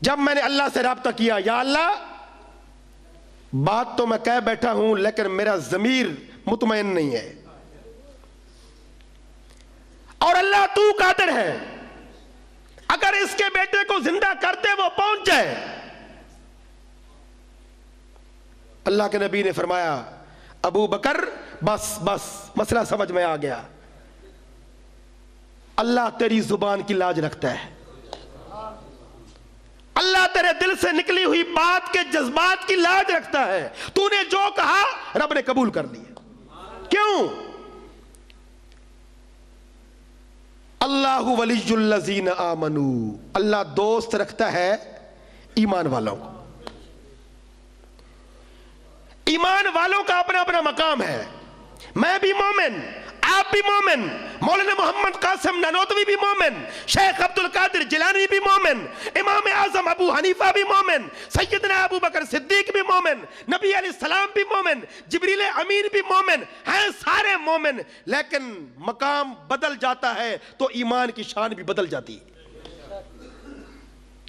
Speaker 1: جب میں نے اللہ سے رابطہ کیا، یا اللہ بات تو میں کہہ بیٹھا ہوں لیکن میرا ضمیر مطمئن نہیں ہے، اور اللہ تو قادر ہے، اگر اس کے بیٹے کو زندہ کرتے وہ پہنچ جائے۔ اللہ کے نبی نے فرمایا ابو بکر بس مسئلہ سمجھ میں آ گیا، اللہ تیری زبان کی لاج رکھتا ہے، اللہ تیرے دل سے نکلی ہوئی بات کے جذبات کی لاج رکھتا ہے، تو نے جو کہا رب نے قبول کر لیا۔ کیوں؟ اللہ ولی الذین آمنوا، اللہ دوست رکھتا ہے ایمان والوں کو۔ ایمان والوں کا اپنا اپنا مقام ہے، میں بھی مومن، آپ بھی مومن، مولانا محمد قاسم نانوتوی بھی مومن، شیخ عبد القادر جیلانی بھی مومن، امام اعظم ابو حنیفہ بھی مومن، سیدنا ابو بکر صدیق بھی مومن، نبی علیہ السلام بھی مومن، جبریل امین بھی مومن ہیں، سارے مومن، لیکن مقام بدل جاتا ہے تو ایمان کی شان بھی بدل جاتی ہے۔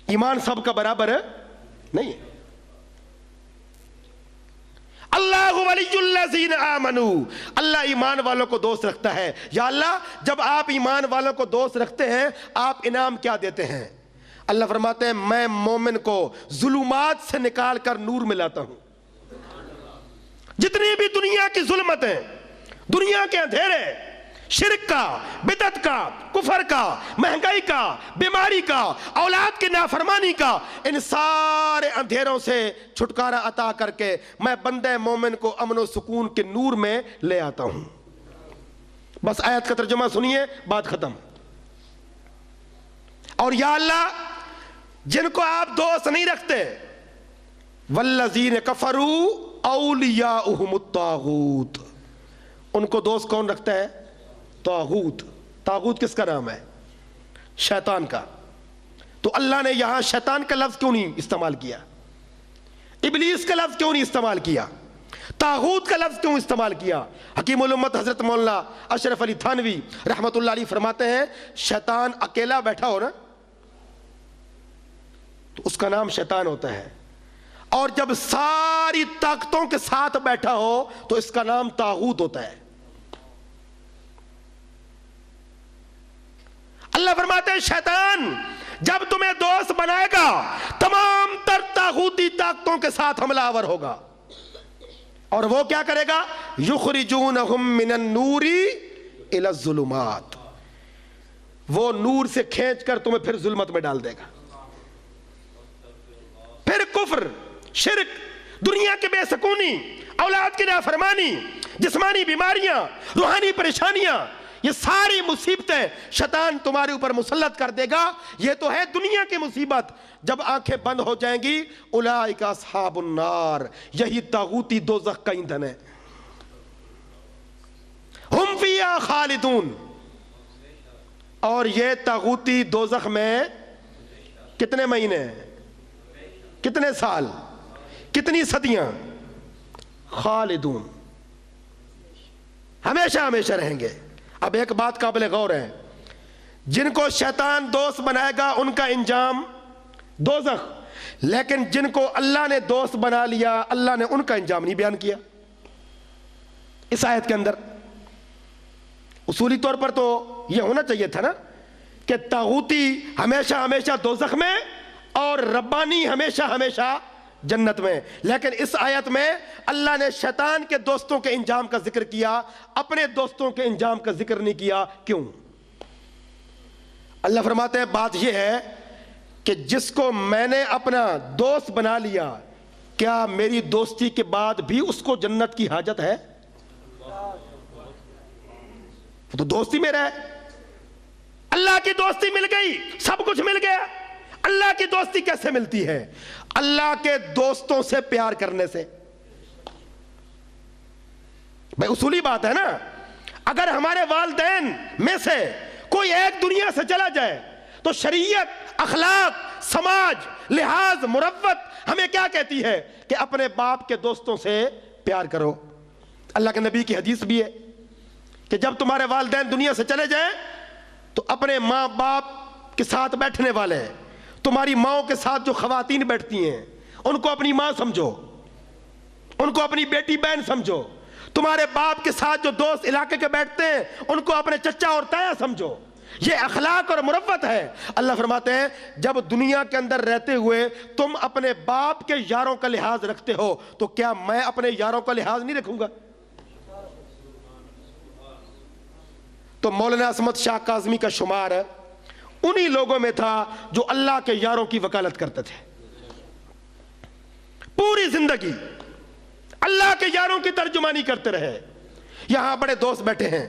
Speaker 1: ایمان سب کا برابر ہے نہیں ہے۔ اللہ ولی الذین آمنوا، اللہ ایمان والوں کو دوست رکھتا ہے۔ یا اللہ جب آپ ایمان والوں کو دوست رکھتے ہیں آپ انعام کیا دیتے ہیں؟ اللہ فرماتے ہیں میں مومن کو ظلمات سے نکال کر نور میں لاتا ہوں۔ جتنی بھی دنیا کی ظلمتیں، دنیا کے اندھیرے، شرک کا، بدعت کا، کفر کا، مہنگائی کا، بیماری کا، اولاد کی نافرمانی کا، ان سارے اندھیروں سے چھٹکارا عطا کر کے میں بندے مومن کو امن و سکون کے نور میں لے آتا ہوں۔ بس آیت کا ترجمہ سنیے، بات ختم۔ اور یا اللہ جن کو آپ دوست نہیں رکھتے، والذین کفروا اولیاؤہم الطاغوت، ان کو دوست کون رکھتا ہے؟ طاغوت۔ طاغوت کس کا نام ہے؟ شیطان کا۔ تو اللہ نے یہاں شیطان کا لفظ کیوں نہیں استعمال کیا؟ ابلیس کا لفظ کیوں نہیں استعمال کیا؟ طاغوت کا لفظ کیوں استعمال کیا؟ حکیم الامت حضرت مولانا اشرف علی تھانوی رحمت اللہ علیہ فرماتے ہیں شیطان اکیلا بیٹھا ہو نا تو اس کا نام شیطان ہوتا ہے، اور جب ساری طاقتوں کے ساتھ بیٹھا ہو تو اس کا نام طاغوت ہوتا ہے۔ اللہ فرماتے ہیں شیطان جب تمہیں دوست بنائے گا تمام تر طاغوتی طاقتوں کے ساتھ حملہ آور ہوگا، اور وہ کیا کرے گا؟ یخرجونہم من النور الی الظلمات، وہ نور سے کھینچ کر تمہیں پھر ظلمت میں ڈال دے گا۔ پھر کفر، شرک، دنیا کی بے سکونی، اولاد کی نافرمانی، جسمانی بیماریاں، روحانی پریشانیاں، یہ ساری مصیبتیں شیطان تمہارے اوپر مسلط کر دے گا۔ یہ تو ہے دنیا کی مصیبت، جب آنکھیں بند ہو جائیں گی اولئک اصحاب النار، یہی طاغوتی دوزخ کا ایندھن ہے، ہم فیہا خالدون، اور یہ طاغوتی دوزخ میں کتنے مہینے، کتنے سال، کتنی صدیاں؟ خالدون، ہمیشہ ہمیشہ رہیں گے۔ اب ایک بات قابل غور ہے، جن کو شیطان دوست بنائے گا ان کا انجام دوزخ، لیکن جن کو اللہ نے دوست بنا لیا اللہ نے ان کا انجام نہیں بیان کیا اس آیت کے اندر۔ اصولی طور پر تو یہ ہونا چاہیے تھا نا کہ طاغوتی ہمیشہ ہمیشہ دوزخ میں اور ربانی ہمیشہ ہمیشہ جنت میں، لیکن اس آیت میں اللہ نے شیطان کے دوستوں کے انجام کا ذکر کیا، اپنے دوستوں کے انجام کا ذکر نہیں کیا۔ کیوں؟ اللہ فرماتے ہیں بات یہ ہے کہ جس کو میں نے اپنا دوست بنا لیا، کیا میری دوستی کے بعد بھی اس کو جنت کی حاجت ہے؟ وہ تو دوستی میرا ہے، اللہ کی دوستی مل گئی، سب کچھ مل گیا۔ اللہ کی دوستی کیسے ملتی ہے؟ اللہ کے دوستوں سے پیار کرنے سے۔ بھائی اصولی بات ہے نا، اگر ہمارے والدین میں سے کوئی ایک دنیا سے چلا جائے تو شریعت، اخلاق، سماج، لحاظ، مروت ہمیں کیا کہتی ہے کہ اپنے باپ کے دوستوں سے پیار کرو۔ اللہ کے نبی کی حدیث بھی ہے کہ جب تمہارے والدین دنیا سے چلے جائیں تو اپنے ماں باپ کے ساتھ بیٹھنے والے، تمہاری ماں کے ساتھ جو خواتین بیٹھتی ہیں ان کو اپنی ماں سمجھو، ان کو اپنی بیٹی بہن سمجھو۔ تمہارے باپ کے ساتھ جو دوست علاقے کے بیٹھتے ہیں ان کو اپنے چچا اور تایا سمجھو۔ یہ اخلاق اور مروت ہے۔ اللہ فرماتے ہیں جب دنیا کے اندر رہتے ہوئے تم اپنے باپ کے یاروں کا لحاظ رکھتے ہو تو کیا میں اپنے یاروں کا لحاظ نہیں رکھوں گا؟ تو مولانا عصمت شاہ کاظمی کا شمار انہی لوگوں میں تھا جو اللہ کے یاروں کی وکالت کرتے تھے۔ پوری زندگی اللہ کے یاروں کی ترجمانی کرتے رہے۔ یہاں بڑے دوست بیٹھے ہیں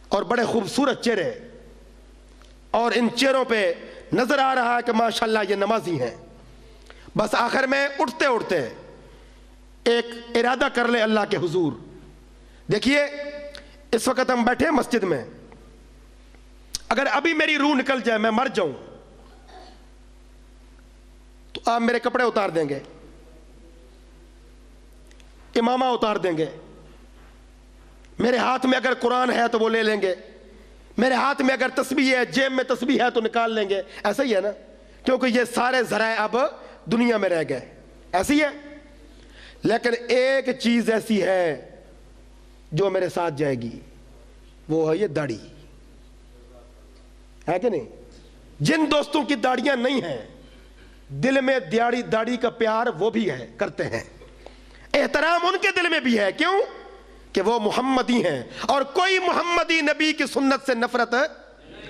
Speaker 1: اور بڑے خوبصورت چہرے، اور ان چہروں پہ نظر آ رہا ہے کہ ماشاءاللہ یہ نمازی ہیں۔ بس آخر میں اٹھتے اٹھتے ایک ارادہ کر لے اللہ کے حضور۔ دیکھیے اس وقت ہم بیٹھے مسجد میں، اگر ابھی میری روح نکل جائے، میں مر جاؤں، تو آپ میرے کپڑے اتار دیں گے، امامہ اتار دیں گے، میرے ہاتھ میں اگر قرآن ہے تو وہ لے لیں گے، میرے ہاتھ میں اگر تسبیح ہے، جیب میں تسبیح ہے تو نکال لیں گے۔ ایسا ہی ہے نا؟ کیونکہ یہ سارے ذرائع اب دنیا میں رہ گئے، ایسی ہے۔ لیکن ایک چیز ایسی ہے جو میرے ساتھ جائے گی، وہ ہے یہ داڑھی، ہے کہ نہیں؟ جن دوستوں کی داڑیاں نہیں ہیں، دل میں داڑھی کا پیار وہ بھی ہے، کرتے ہیں، احترام ان کے دل میں بھی ہے۔ کیوں؟ کہ وہ محمدی ہیں، اور کوئی محمدی نبی کی سنت سے نفرت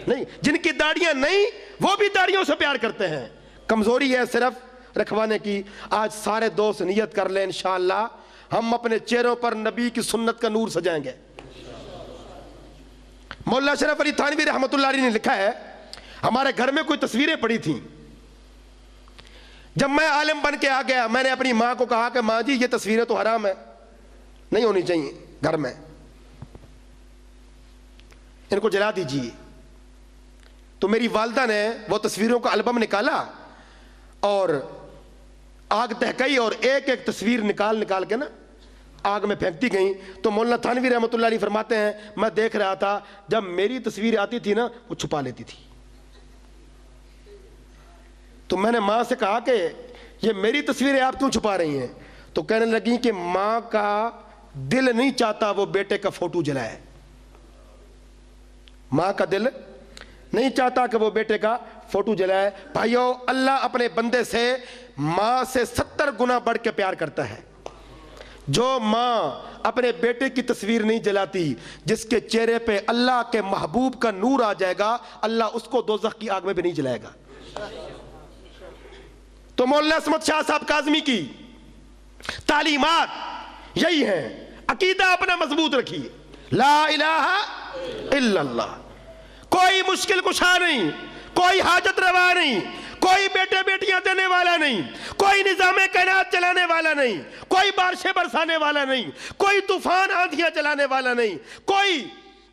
Speaker 1: نہیں۔ جن کی داڑیاں نہیں وہ بھی داڑیوں سے پیار کرتے ہیں۔ کمزوری ہے صرف رکھوانے کی۔ آج سارے دوست نیت کر لیں انشاءاللہ ہم اپنے چہروں پر نبی کی سنت کا نور سجائیں گے۔ مولانا اشرف علی تھانوی رحمۃ اللہ علیہ نے لکھا ہے، ہمارے گھر میں کوئی تصویریں پڑی تھیں، جب میں عالم بن کے آ گیا میں نے اپنی ماں کو کہا کہ ماں جی یہ تصویریں تو حرام ہیں، نہیں ہونی چاہیے گھر میں، ان کو جلا دیجیے۔ تو میری والدہ نے وہ تصویروں کا البم نکالا اور آگ دہکائی، اور ایک ایک تصویر نکال کے نا آگ میں پھینکتی گئیں۔ تو مولانا تھانوی رحمۃ اللہ علیہ فرماتے ہیں میں دیکھ رہا تھا، جب میری تصویر آتی تھی نا وہ چھپا لیتی تھی۔ تو میں نے ماں سے کہا کہ یہ میری تصویریں آپ کیوں چھپا رہی ہیں؟ تو کہنے لگی کہ ماں کا دل نہیں چاہتا وہ بیٹے کا فوٹو جلائے، ماں کا دل نہیں چاہتا کہ وہ بیٹے کا فوٹو جلائے۔ بھائیو، اللہ اپنے بندے سے ماں سے 70 گنا بڑھ کے پیار کرتا ہے۔ جو ماں اپنے بیٹے کی تصویر نہیں جلاتی، جس کے چہرے پہ اللہ کے محبوب کا نور آ جائے گا، اللہ اس کو دوزخ کی آگ میں بھی نہیں جلائے گا۔ تو مولانا عصمت شاہ صاحب کاظمی کی تعلیمات یہی ہیں، عقیدہ اپنا مضبوط رکھیے، لا الہ الا اللہ، کوئی مشکل کشا نہیں، کوئی حاجت روا نہیں، کوئی بیٹے بیٹیاں دینے والا نہیں، کوئی نظام کائنات چلانے والا نہیں، کوئی بارشیں برسانے والا نہیں، کوئی طوفان آندھیاں چلانے والا نہیں، کوئی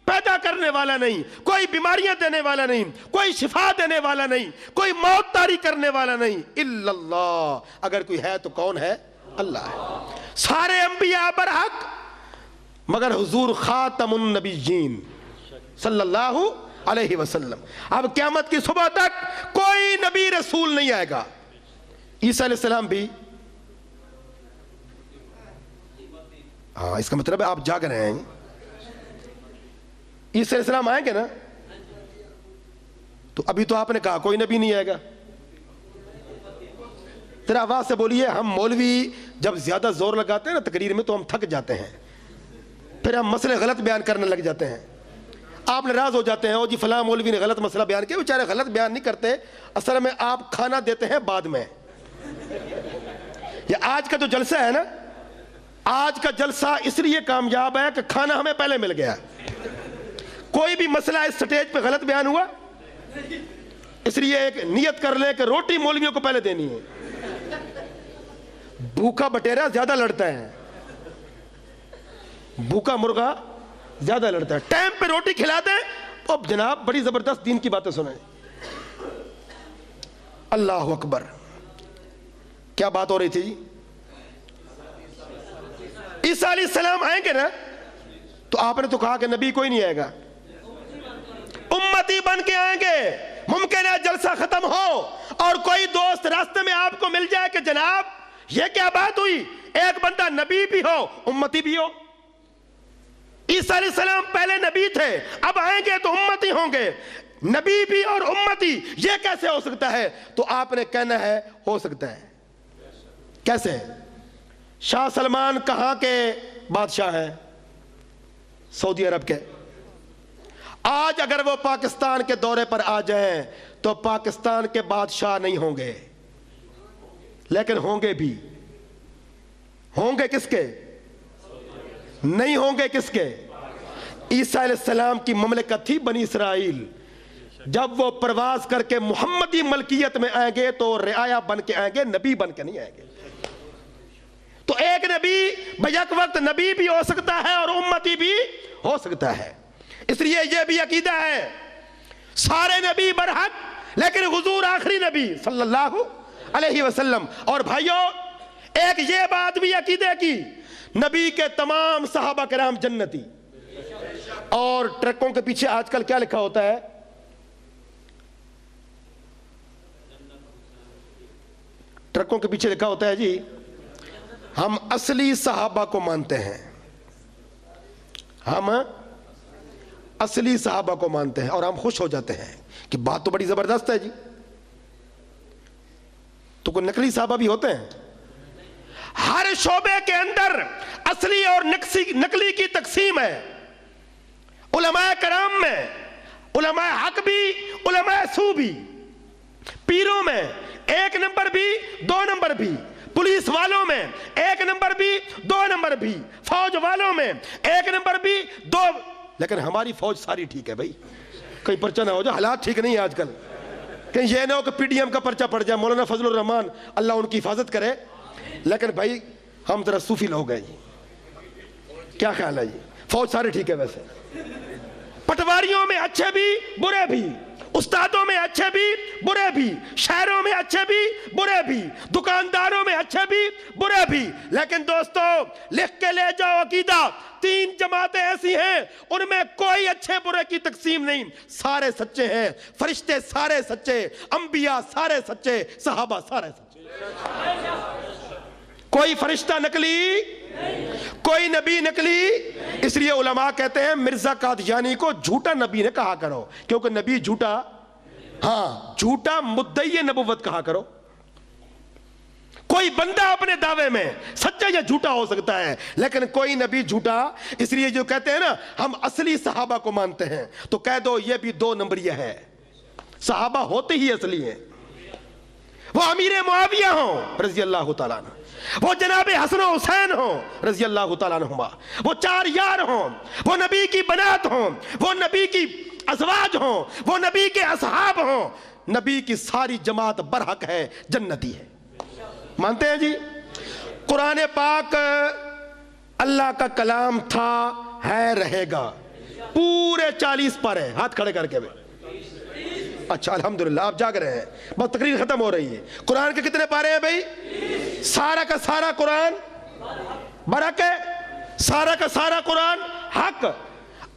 Speaker 1: پیدا کرنے والا نہیں، کوئی بیماریاں دینے والا نہیں، کوئی شفا دینے والا نہیں، کوئی موت طاری کرنے والا نہیں، الا اللہ، اگر کوئی ہے تو کون ہے؟ اللہ ہے۔ سارے انبیاء برحق مگر حضور خاتم النبیین صلی اللہ علیہ وسلم۔ اب قیامت کی صبح تک کوئی نبی رسول نہیں آئے گا۔ عیسیٰ علیہ السلام بھی، ہاں اس کا مطلب ہے آپ جاگ رہے ہیں، عیسیٰ علیہ السلام آئیں گے نا؟ تو ابھی تو آپ نے کہا کوئی نبی نہیں آئے گا۔ ذرا آواز سے بولیے، ہم مولوی جب زیادہ زور لگاتے ہیں نا تقریر میں تو ہم تھک جاتے ہیں، پھر ہم مسئلے غلط بیان کرنے لگ جاتے ہیں، آپ ناراض ہو جاتے ہیں، او جی فلاں مولوی نے غلط مسئلہ بیان کیا۔ بیچارے غلط بیان نہیں کرتے، اصل میں آپ کھانا دیتے ہیں بعد میں۔ یہ آج کا جو جلسہ ہے نا، آج کا جلسہ اس لیے کامیاب ہے کہ کھانا ہمیں پہلے مل گیا۔ کوئی بھی مسئلہ اس سٹیج پہ غلط بیان ہوا، اس لیے ایک نیت کر لیں کہ روٹی مولویوں کو پہلے دینی ہے۔ بھوکا بٹیرا زیادہ لڑتا ہے، بھوکا مرغا زیادہ لڑتا ہے۔ ٹائم پہ روٹی کھلا دیں تو جناب بڑی زبردست دین کی باتیں سنیں۔ اللہ اکبر۔ کیا بات ہو رہی تھی؟ عیسیٰ علیہ السلام آئیں گے نا، تو آپ نے تو کہا کہ نبی کوئی نہیں آئے گا، امتی بن کے آئیں گے۔ ممکن ہے جلسہ ختم ہو اور کوئی دوست راستے میں آپ کو مل جائے کہ جناب یہ کیا بات ہوئی، ایک بندہ نبی بھی ہو امتی بھی ہو۔ عیسیٰ علیہ السلام پہلے نبی تھے، اب آئیں گے تو امتی ہوں گے، نبی بھی اور امتی، یہ کیسے ہو سکتا ہے؟ تو آپ نے کہنا ہے ہو سکتا ہے۔ کیسے؟ شاہ سلمان کہاں کے بادشاہ ہیں؟ سعودی عرب کے۔ آج اگر وہ پاکستان کے دورے پر آ جائیں تو پاکستان کے بادشاہ نہیں ہوں گے، لیکن ہوں گے بھی۔ ہوں گے کس کے؟ نہیں ہوں گے کس کے؟ عیسیٰ علیہ السلام کی مملکت تھی بنی اسرائیل، جب وہ پرواز کر کے محمدی ملکیت میں آئیں گے تو رعایا بن کے آئیں گے، نبی بن کے نہیں آئیں گے۔ تو ایک نبی بیک وقت نبی بھی ہو سکتا ہے اور امتی بھی ہو سکتا ہے۔ اس لیے یہ بھی عقیدہ ہے سارے نبی برحق، لیکن حضور آخری نبی صلی اللہ علیہ وسلم۔ اور بھائیوں ایک یہ بات بھی عقیدے کی، نبی کے تمام صحابہ کرام جنتی۔ اور ٹرکوں کے پیچھے آج کل کیا لکھا ہوتا ہے؟ ٹرکوں کے پیچھے لکھا ہوتا ہے جی ہم اصلی صحابہ کو مانتے ہیں، ہم اصلی صحابہ کو مانتے ہیں، اور ہم خوش ہو جاتے ہیں کہ بات تو بڑی زبردست ہے جی۔ تو کوئی نقلی صحابہ بھی ہوتے ہیں؟ ہر شعبے کے اندر اصلی اور نقلی کی تقسیم ہے۔ علماء کرام میں علماء حق بھی، علماء سو بھی، پیروں میں ایک نمبر بھی دو نمبر بھی، پولیس والوں میں ایک نمبر بھی دو نمبر بھی، فوج والوں میں ایک نمبر بھی دو۔ لیکن ہماری فوج ساری ٹھیک ہے بھائی، کہیں پرچہ نہ ہو جائے، حالات ٹھیک نہیں ہے آج کل، کہیں یہ نہ ہو کہ پی ڈی ایم کا پرچہ پڑ جائے، مولانا فضل الرحمان اللہ ان کی حفاظت کرے۔ لیکن بھائی ہم ذرا صوفی لوگ ہیں جی، کیا خیال ہے جی؟ فوج سارے ٹھیک ہے ویسے، پٹواریوں میں اچھے بھی برے بھی، استادوں میں اچھے بھی برے بھی، شہروں میں اچھے بھی برے بھی، دکانداروں میں اچھے بھی برے بھی۔ لیکن دوستو لکھ کے لے جاؤ عقیدہ، تین جماعتیں ایسی ہیں ان میں کوئی اچھے برے کی تقسیم نہیں، سارے سچے ہیں، فرشتے سارے سچے، انبیاء سارے سچے، صحابہ سارے سچے۔ کوئی فرشتہ نکلی، کوئی نبی نکلی۔ اس لیے علماء کہتے ہیں مرزا قادیانی کو جھوٹا نبی نے کہا کرو، کیونکہ نبی جھوٹا، ہاں جھوٹا مدعی نبوت کہا کرو۔ کوئی بندہ اپنے دعوے میں سچا یا جھوٹا ہو سکتا ہے، لیکن کوئی نبی جھوٹا۔ اس لیے جو کہتے ہیں نا ہم اصلی صحابہ کو مانتے ہیں، تو کہہ دو یہ بھی دو نمبریہ ہے، صحابہ ہوتے ہی اصلی ہیں۔ وہ امیر معاویہ ہوں رضی اللہ تعالیٰ عنہ، وہ جناب حسن و حسین ہوں رضی اللہ تعالیٰ عنہما، وہ چار یار ہوں، وہ نبی کی بنات ہوں، وہ نبی کی ازواج ہوں، وہ نبی کے اصحاب ہوں، نبی کی ساری جماعت برحق ہے، جنتی ہے۔ مانتے ہیں جی؟ قرآن پاک اللہ کا کلام تھا، ہے، رہے گا۔ پورے 40 پارے ہیں، ہاتھ کھڑے کر کے بھی. اچھا الحمدللہ آپ جاگ رہے ہیں، بس تقریر ختم ہو رہی ہے. قرآن کے کتنے پارے ہیں بھائی؟ سارا کا سارا قرآن برحق ہے، سارا کا سارا قرآن حق.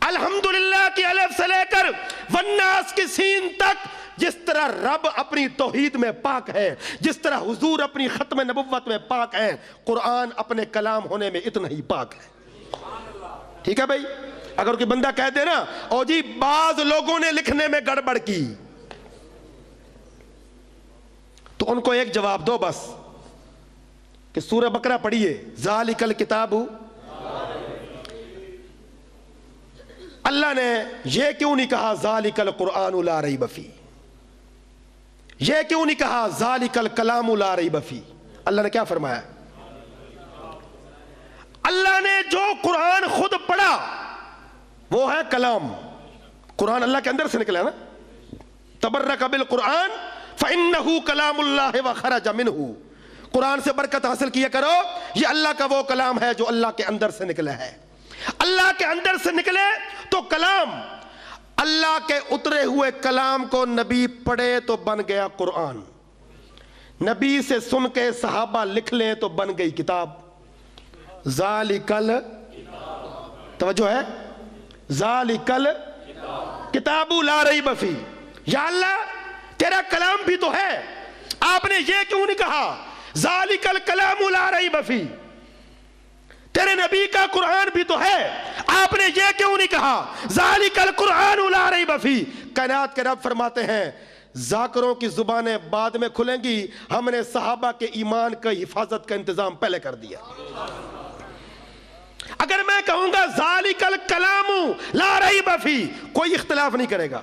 Speaker 1: الحمدللہ کی الف سے لے کر والناس کی سین تک جس طرح رب اپنی توحید میں پاک ہے، جس طرح حضور اپنی ختم نبوت میں پاک ہیں، قرآن اپنے کلام ہونے میں اتنا ہی پاک ہے. ٹھیک ہے بھائی؟ اگر کوئی بندہ کہہ دے نا او جی بعض لوگوں نے لکھنے میں گڑبڑ کی، تو ان کو ایک جواب دو بس کہ سورہ بقرہ پڑھیے. ذالک الکتاب، اللہ نے یہ کیوں نہیں کہا ذالک القرآن لا ریب فیہ؟ یہ کیوں نہیں کہا ذالک الکلام لا ریب فیہ؟ اللہ نے کیا فرمایا؟ اللہ نے جو قرآن خود پڑھا وہ ہے کلام. قرآن اللہ کے اندر سے نکلا نا. تبرک بالقرآن فإنہ کلام اللہ وخرج منہ. قرآن سے برکت حاصل کیا کرو، یہ اللہ کا وہ کلام ہے جو اللہ کے اندر سے نکلا ہے. اللہ کے اندر سے نکلے تو کلام، اللہ کے اترے ہوئے کلام کو نبی پڑھے تو بن گیا قرآن. نبی سے سن کے صحابہ لکھ لیں تو بن گئی کتاب. ذالکل، توجہ ہے، ذالکل کتاب لا ریب فیہ. یا اللہ تیرا کلام بھی تو ہے، آپ نے یہ کیوں نہیں کہا ذالکل کلام لا ریب فیہ؟ تیرے نبی کا قرآن بھی تو ہے، آپ نے یہ کیوں نہیں کہا ذالکل قرآن لا ریب فیہ؟ کائنات کے رب فرماتے ہیں ذاکروں کی زبانیں بعد میں کھلیں گی، ہم نے صحابہ کے ایمان کا حفاظت کا انتظام پہلے کر دیا. اگر میں کہوں گا ذالکل کلام لا ریب فیہ، کوئی اختلاف نہیں کرے گا.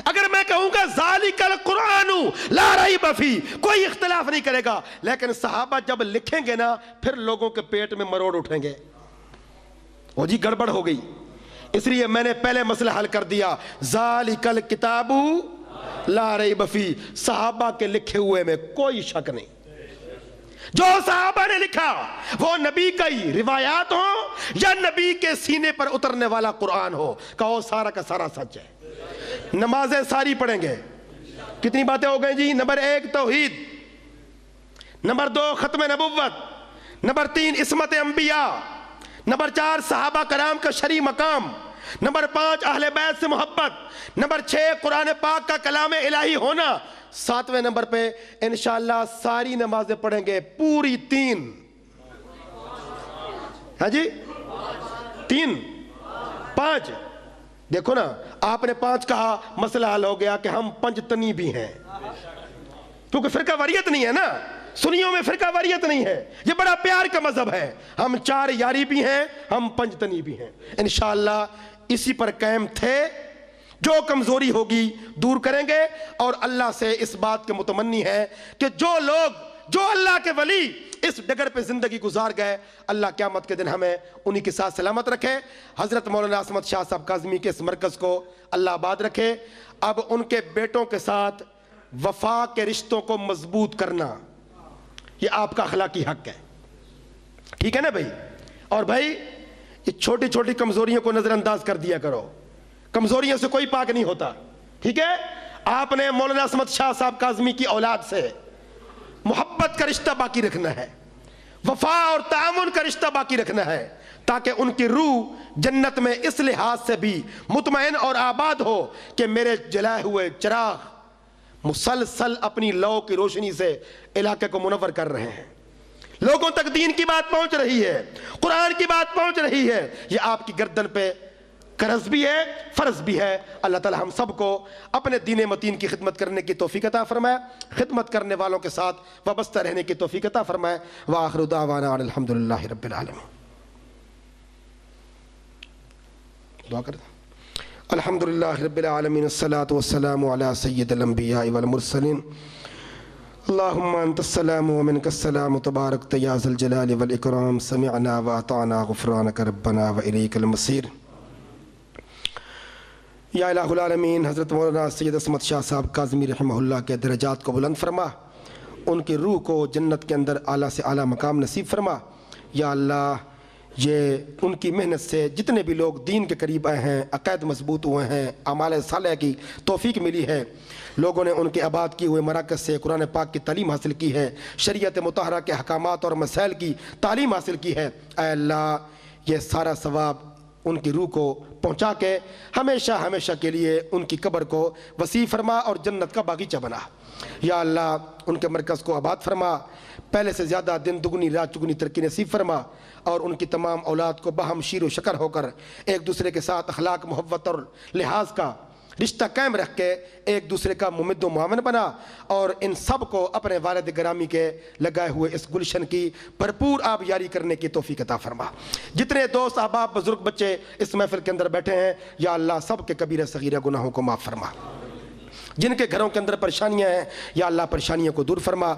Speaker 1: اگر میں کہوں گا ذالکل قرآن لا ریب فیہ، کوئی اختلاف نہیں کرے گا. لیکن صحابہ جب لکھیں گے نا پھر لوگوں کے پیٹ میں مروڑ اٹھیں گے، وہ جی گڑبڑ ہو گئی. اس لیے میں نے پہلے مسئلہ حل کر دیا، ذالکل کتاب لا ریب فیہ. صحابہ کے لکھے ہوئے میں کوئی شک نہیں. جو صحابہ نے لکھا وہ نبی کا ہی روایات ہوں یا نبی کے سینے پر اترنے والا قرآن ہو، کہو سارا کا سارا سچ ہے. نمازیں ساری پڑھیں گے. کتنی باتیں ہو گئیں جی؟ نمبر 1 توحید، نمبر 2 ختم نبوت، نمبر 3 عصمت انبیاء، نمبر 4 صحابہ کرام کا شرعی مقام، نمبر 5 اہل بیت سے محبت، نمبر 6 قرآن پاک کا کلام الہی ہونا، 7ویں نمبر پہ انشاءاللہ ساری نمازیں پڑھیں گے پوری 3. ہاں جی 3 5. دیکھو نا آپ نے 5 کہا مسئلہ حل ہو گیا کہ ہم پنجتنی بھی ہیں، کیونکہ فرقہ واریت نہیں ہے نا. سنیوں میں فرقہ واریت نہیں ہے، یہ بڑا پیار کا مذہب ہے. ہم 4 یاری بھی ہیں، ہم پنجتنی بھی ہیں. انشاءاللہ اسی پر قائم تھے. جو کمزوری ہوگی دور کریں گے، اور اللہ سے اس بات کے متمنی ہے کہ جو لوگ، جو اللہ کے ولی اس ڈگر پہ زندگی گزار گئے، اللہ قیامت کے دن ہمیں انہی کے ساتھ سلامت رکھے. حضرت مولانا عصمت شاہ صاحب کاظمی کے اس مرکز کو اللہ آباد رکھے. اب ان کے بیٹوں کے ساتھ وفا کے رشتوں کو مضبوط کرنا یہ آپ کا اخلاقی حق ہے. ٹھیک ہے نا بھائی؟ اور بھائی یہ چھوٹی چھوٹی کمزوریوں کو نظر انداز کر دیا کرو. کمزوریوں سے کوئی پاک نہیں ہوتا. ٹھیک ہے؟ آپ نے مولانا عصمت شاہ صاحب کاظمی کی اولاد سے محبت کا رشتہ باقی رکھنا ہے، وفا اور تعاون کا رشتہ باقی رکھنا ہے، تاکہ ان کی روح جنت میں اس لحاظ سے بھی مطمئن اور آباد ہو کہ میرے جلائے ہوئے چراغ مسلسل اپنی لو کی روشنی سے علاقے کو منور کر رہے ہیں. لوگوں تک دین کی بات پہنچ رہی ہے، قرآن کی بات پہنچ رہی ہے. یہ آپ کی گردن پہ قرض بھی ہے، فرض بھی ہے. اللہ تعالی ہم سب کو اپنے دین متین کی خدمت کرنے کی توفیق عطا فرمائے، خدمت کرنے والوں کے ساتھ وابستہ رہنے کی توفیق عطا فرمائے. وآخر دعوانا الحمدللہ رب العالمین. دعا کر دیں. الحمدللہ رب العالمین، الصلاۃ والسلام علی سید الانبیاء والمرسلین. اللہم انت السلام ومنک السلام تبارک یا ذا الجلال والاکرام. سمعنا واطعنا غفرانک ربنا والیک المصیر. یا الہ العالمین، حضرت مولانا سید عصمت شاہ صاحب کاظمی رحمہ اللہ کے درجات کو بلند فرما، ان کی روح کو جنت کے اندر اعلیٰ سے اعلیٰ مقام نصیب فرما. یا اللہ یہ ان کی محنت سے جتنے بھی لوگ دین کے قریب آئے ہیں، عقائد مضبوط ہوئے ہیں، اعمال صالحہ کی توفیق ملی ہے، لوگوں نے ان کے آباد کیے ہوئے مراکز سے قرآن پاک کی تعلیم حاصل کی ہے، شریعت مطہرہ کے احکامات اور مسائل کی تعلیم حاصل کی ہے، اے اللہ یہ سارا ثواب ان کی روح کو پہنچا کے ہمیشہ ہمیشہ کے لیے ان کی قبر کو وسیع فرما اور جنت کا باغیچہ بنا۔ یا اللہ ان کے مرکز کو آباد فرما، پہلے سے زیادہ دن دگنی رات چگنی ترقی نصیب فرما، اور ان کی تمام اولاد کو باہم شیر و شکر ہو کر ایک دوسرے کے ساتھ اخلاق محبت اور لحاظ کا رشتہ قائم رکھ کے ایک دوسرے کا ممد و معاون بنا، اور ان سب کو اپنے والد گرامی کے لگائے ہوئے اس گلشن کی بھرپور آب یاری کرنے کی توفیق عطا فرما۔ جتنے دوست احباب بزرگ بچے اس محفل کے اندر بیٹھے ہیں یا اللہ سب کے کبیرہ صغیرہ گناہوں کو معاف فرما۔ جن کے گھروں کے اندر پریشانیاں ہیں یا اللہ پریشانیوں کو دور فرما،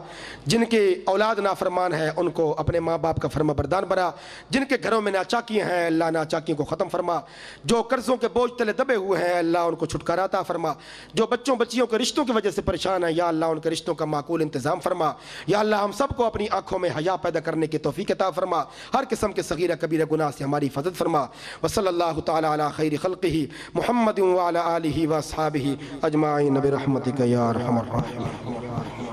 Speaker 1: جن کی اولاد نافرمان ہے ان کو اپنے ماں باپ کا فرما بردار بنا، جن کے گھروں میں ناچاکیاں ہیں اللہ ناچاکیوں کو ختم فرما، جو قرضوں کے بوجھ تلے دبے ہوئے ہیں اللہ ان کو چھٹکارا عطا فرما، جو بچوں بچیوں کے رشتوں کی وجہ سے پریشان ہیں یا اللہ ان کے رشتوں کا معقول انتظام فرما، یا اللہ ہم سب کو اپنی آنکھوں میں حیا پیدا کرنے کی توفیق عطا فرما، ہر قسم کے صغیرہ کبیرہ گناہ سے ہماری حفاظت فرما۔ وصلی اللہ تعالی علی خیر خلقہ محمد وعلی آلہ واصحابہ اجمعین برحمتک یا ارحم الراحمین۔